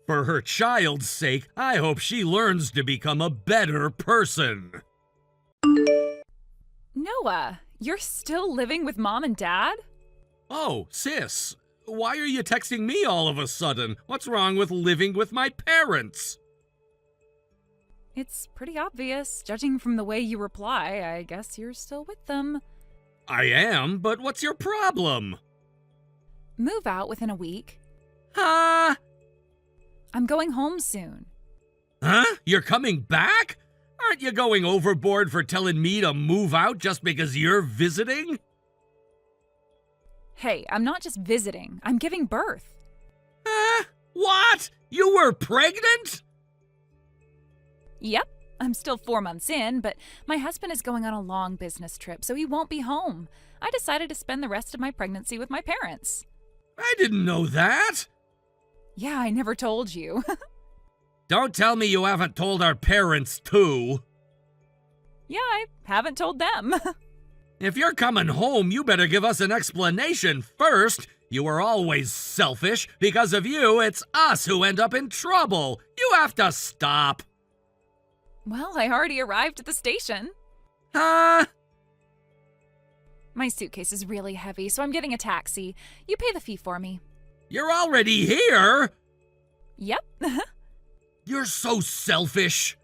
Speaker 2: For her child's sake, I hope she learns to become a better person.
Speaker 1: Noah, you're still living with Mom and Dad?
Speaker 2: Oh, sis, why are you texting me all of a sudden? What's wrong with living with my parents?
Speaker 1: It's pretty obvious. Judging from the way you reply, I guess you're still with them.
Speaker 2: I am, but what's your problem?
Speaker 1: Move out within a week.
Speaker 2: Huh?
Speaker 1: I'm going home soon.
Speaker 2: Huh? You're coming back? Aren't you going overboard for telling me to move out just because you're visiting?
Speaker 1: Hey, I'm not just visiting. I'm giving birth.
Speaker 2: Huh? What? You were pregnant?
Speaker 1: Yep. I'm still 4 months in, but my husband is going on a long business trip, so he won't be home. I decided to spend the rest of my pregnancy with my parents.
Speaker 2: I didn't know that.
Speaker 1: Yeah, I never told you.
Speaker 2: Don't tell me you haven't told our parents, too.
Speaker 1: Yeah, I haven't told them.
Speaker 2: If you're coming home, you better give us an explanation first. You are always selfish. Because of you, it's us who end up in trouble. You have to stop.
Speaker 1: Well, I already arrived at the station.
Speaker 2: Huh?
Speaker 1: My suitcase is really heavy, so I'm getting a taxi. You pay the fee for me.
Speaker 2: You're already here?
Speaker 1: Yep.
Speaker 2: You're so selfish.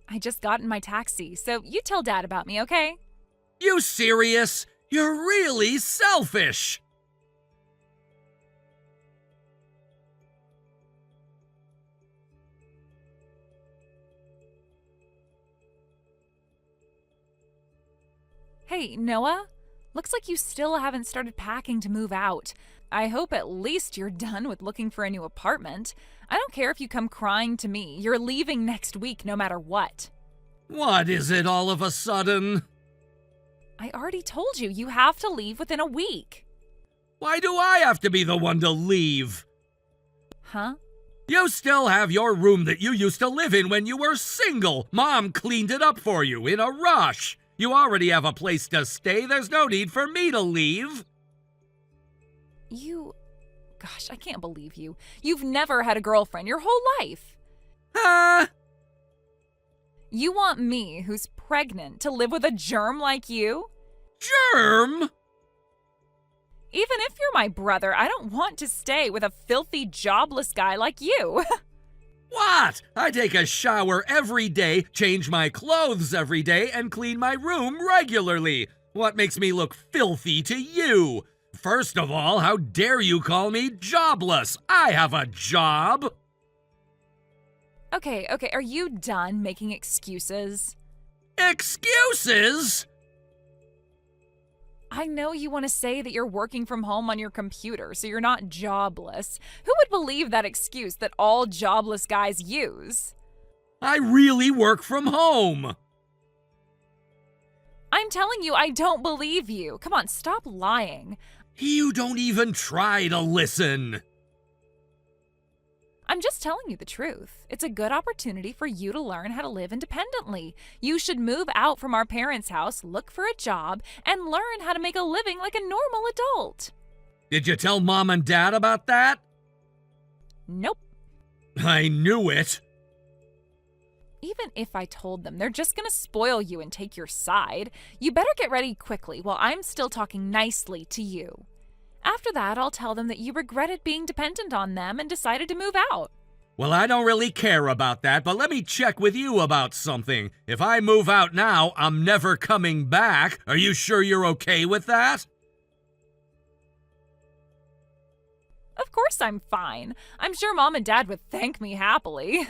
Speaker 1: I just got in my taxi, so you tell Dad about me, okay?
Speaker 2: You serious? You're really selfish.
Speaker 1: Hey, Noah? Looks like you still haven't started packing to move out. I hope at least you're done with looking for a new apartment. I don't care if you come crying to me. You're leaving next week no matter what.
Speaker 2: What is it all of a sudden?
Speaker 1: I already told you, you have to leave within a week.
Speaker 2: Why do I have to be the one to leave?
Speaker 1: Huh?
Speaker 2: You still have your room that you used to live in when you were single. Mom cleaned it up for you in a rush. You already have a place to stay. There's no need for me to leave.
Speaker 1: Gosh, I can't believe you. You've never had a girlfriend your whole life.
Speaker 2: Huh?
Speaker 1: You want me, who's pregnant, to live with a germ like you?
Speaker 2: Germ?
Speaker 1: Even if you're my brother, I don't want to stay with a filthy, jobless guy like you.
Speaker 2: What? I take a shower every day, change my clothes every day, and clean my room regularly. What makes me look filthy to you? First of all, how dare you call me jobless? I have a job.
Speaker 1: Okay, are you done making excuses?
Speaker 2: Excuses?
Speaker 1: I know you want to say that you're working from home on your computer, so you're not jobless. Who would believe that excuse that all jobless guys use?
Speaker 2: I really work from home.
Speaker 1: I'm telling you, I don't believe you. Come on, stop lying.
Speaker 2: You don't even try to listen.
Speaker 1: I'm just telling you the truth. It's a good opportunity for you to learn how to live independently. You should move out from our parents' house, look for a job, and learn how to make a living like a normal adult.
Speaker 2: Did you tell Mom and Dad about that?
Speaker 1: Nope.
Speaker 2: I knew it.
Speaker 1: Even if I told them, they're just gonna spoil you and take your side. You better get ready quickly while I'm still talking nicely to you. After that, I'll tell them that you regretted being dependent on them and decided to move out.
Speaker 2: Well, I don't really care about that, but let me check with you about something. If I move out now, I'm never coming back. Are you sure you're okay with that?
Speaker 1: Of course I'm fine. I'm sure Mom and Dad would thank me happily.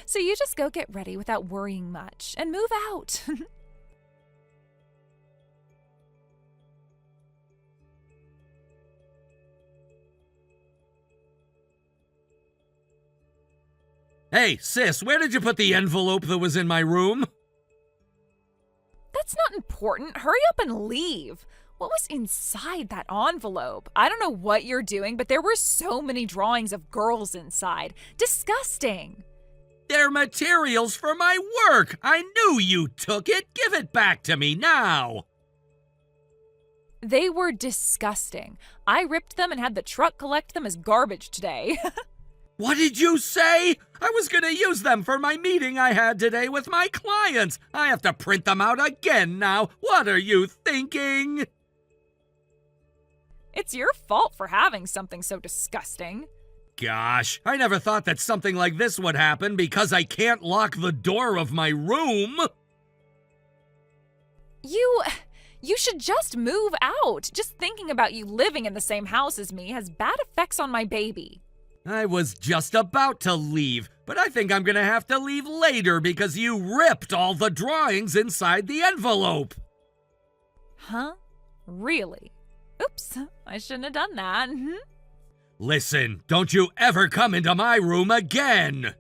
Speaker 1: So you just go get ready without worrying much and move out.
Speaker 2: Hey, sis, where did you put the envelope that was in my room?
Speaker 1: That's not important. Hurry up and leave. What was inside that envelope? I don't know what you're doing, but there were so many drawings of girls inside. Disgusting.
Speaker 2: They're materials for my work. I knew you took it. Give it back to me now.
Speaker 1: They were disgusting. I ripped them and had the truck collect them as garbage today.
Speaker 2: What did you say? I was going to use them for my meeting I had today with my clients. I have to print them out again now. What are you thinking?
Speaker 1: It's your fault for having something so disgusting.
Speaker 2: Gosh, I never thought that something like this would happen because I can't lock the door of my room.
Speaker 1: You should just move out. Just thinking about you living in the same house as me has bad effects on my baby.
Speaker 2: I was just about to leave, but I think I'm gonna have to leave later because you ripped all the drawings inside the envelope.
Speaker 1: Huh? Really? Oops, I shouldn't have done that.
Speaker 2: Listen, don't you ever come into my room again.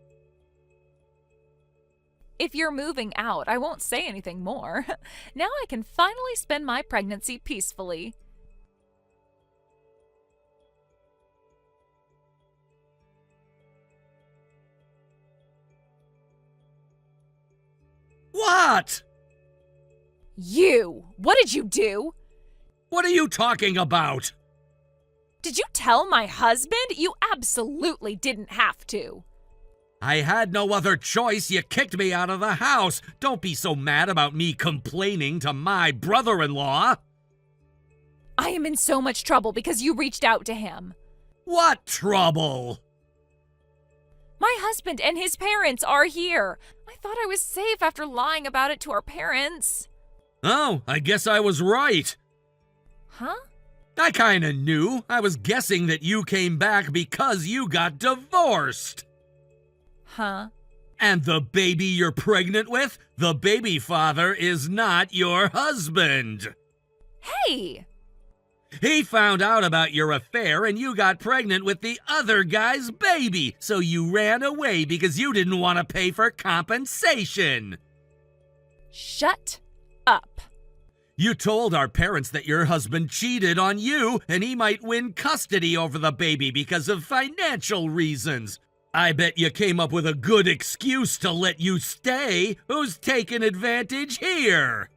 Speaker 1: If you're moving out, I won't say anything more. Now I can finally spend my pregnancy peacefully.
Speaker 2: What?
Speaker 1: You! What did you do?
Speaker 2: What are you talking about?
Speaker 1: Did you tell my husband? You absolutely didn't have to.
Speaker 2: I had no other choice. You kicked me out of the house. Don't be so mad about me complaining to my brother-in-law.
Speaker 1: I am in so much trouble because you reached out to him.
Speaker 2: What trouble?
Speaker 1: My husband and his parents are here. I thought I was safe after lying about it to our parents.
Speaker 2: Oh, I guess I was right.
Speaker 1: Huh?
Speaker 2: I kinda knew. I was guessing that you came back because you got divorced.
Speaker 1: Huh?
Speaker 2: And the baby you're pregnant with, the baby father is not your husband.
Speaker 1: Hey!
Speaker 2: He found out about your affair and you got pregnant with the other guy's baby, so you ran away because you didn't want to pay for compensation.
Speaker 1: Shut up.
Speaker 2: You told our parents that your husband cheated on you and he might win custody over the baby because of financial reasons. I bet you came up with a good excuse to let you stay. Who's taking advantage here?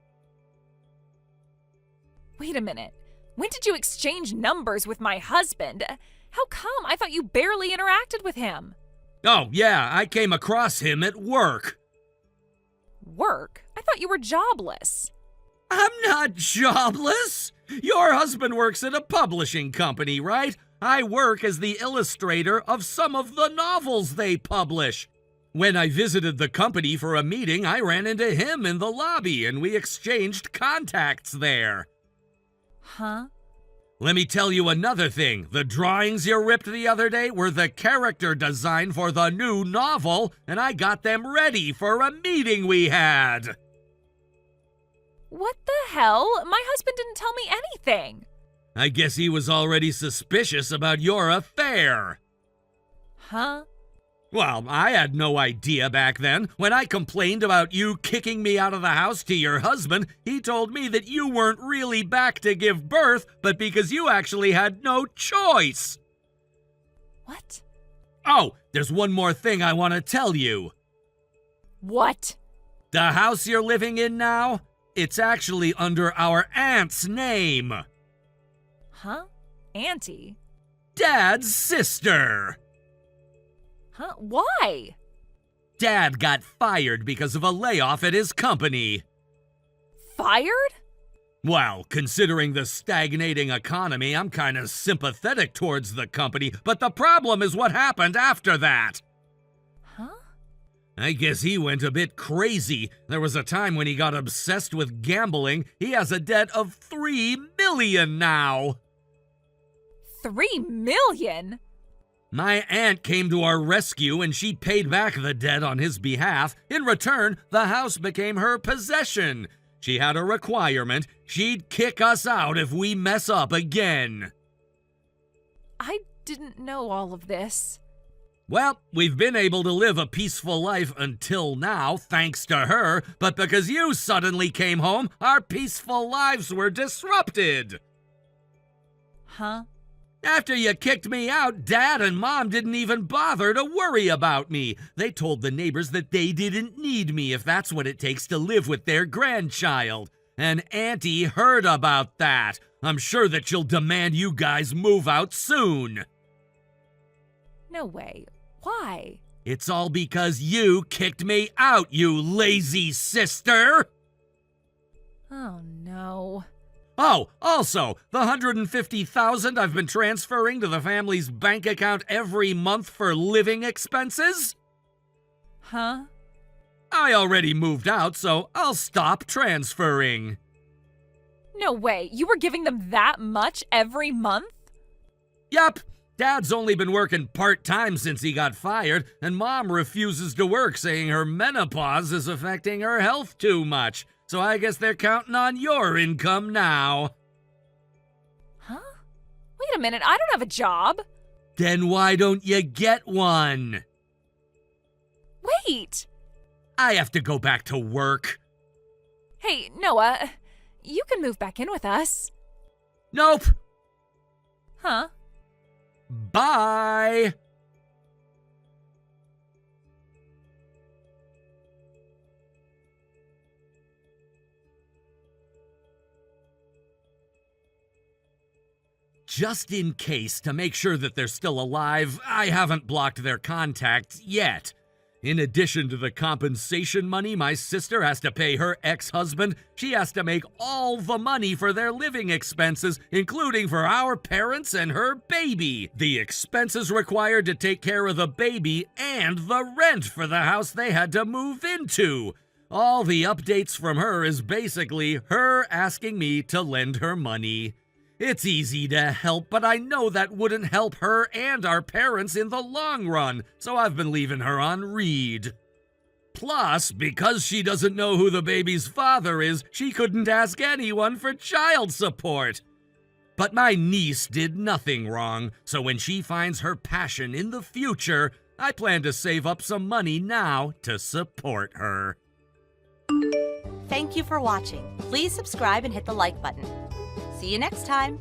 Speaker 1: Wait a minute. When did you exchange numbers with my husband? How come? I thought you barely interacted with him.
Speaker 2: Oh, yeah, I came across him at work.
Speaker 1: Work? I thought you were jobless.
Speaker 2: I'm not jobless. Your husband works at a publishing company, right? I work as the illustrator of some of the novels they publish. When I visited the company for a meeting, I ran into him in the lobby and we exchanged contacts there.
Speaker 1: Huh?
Speaker 2: Let me tell you another thing. The drawings you ripped the other day were the character design for the new novel, and I got them ready for a meeting we had.
Speaker 1: What the hell? My husband didn't tell me anything.
Speaker 2: I guess he was already suspicious about your affair.
Speaker 1: Huh?
Speaker 2: Well, I had no idea back then. When I complained about you kicking me out of the house to your husband, he told me that you weren't really back to give birth, but because you actually had no choice.
Speaker 1: What?
Speaker 2: Oh, there's one more thing I want to tell you.
Speaker 1: What?
Speaker 2: The house you're living in now, it's actually under our aunt's name.
Speaker 1: Huh? Auntie?
Speaker 2: Dad's sister.
Speaker 1: Huh? Why?
Speaker 2: Dad got fired because of a layoff at his company.
Speaker 1: Fired?
Speaker 2: Well, considering the stagnating economy, I'm kind of sympathetic towards the company, but the problem is what happened after that.
Speaker 1: Huh?
Speaker 2: I guess he went a bit crazy. There was a time when he got obsessed with gambling. He has a debt of $3 million now.
Speaker 1: $3 million?
Speaker 2: My aunt came to our rescue and she paid back the debt on his behalf. In return, the house became her possession. She had a requirement. She'd kick us out if we mess up again.
Speaker 1: I didn't know all of this.
Speaker 2: Well, we've been able to live a peaceful life until now, thanks to her, but because you suddenly came home, our peaceful lives were disrupted.
Speaker 1: Huh?
Speaker 2: After you kicked me out, Dad and Mom didn't even bother to worry about me. They told the neighbors that they didn't need me if that's what it takes to live with their grandchild. And Auntie heard about that. I'm sure that she'll demand you guys move out soon.
Speaker 1: No way. Why?
Speaker 2: It's all because you kicked me out, you lazy sister!
Speaker 1: Oh, no.
Speaker 2: Oh, also, the $150,000 I've been transferring to the family's bank account every month for living expenses?
Speaker 1: Huh?
Speaker 2: I already moved out, so I'll stop transferring.
Speaker 1: No way. You were giving them that much every month?
Speaker 2: Yup. Dad's only been working part-time since he got fired, and Mom refuses to work, saying her menopause is affecting her health too much. So I guess they're counting on your income now.
Speaker 1: Huh? Wait a minute, I don't have a job.
Speaker 2: Then why don't you get one?
Speaker 1: Wait!
Speaker 2: I have to go back to work.
Speaker 1: Hey, Noah, you can move back in with us.
Speaker 2: Nope.
Speaker 1: Huh?
Speaker 2: Bye. Just in case, to make sure that they're still alive, I haven't blocked their contacts yet. In addition to the compensation money my sister has to pay her ex-husband, she has to make all the money for their living expenses, including for our parents and her baby. The expenses required to take care of the baby and the rent for the house they had to move into. All the updates from her is basically her asking me to lend her money. It's easy to help, but I know that wouldn't help her and our parents in the long run, so I've been leaving her on read. Plus, because she doesn't know who the baby's father is, she couldn't ask anyone for child support. But my niece did nothing wrong, so when she finds her passion in the future, I plan to save up some money now to support her.
Speaker 3: Thank you for watching. Please subscribe and hit the like button. See you next time.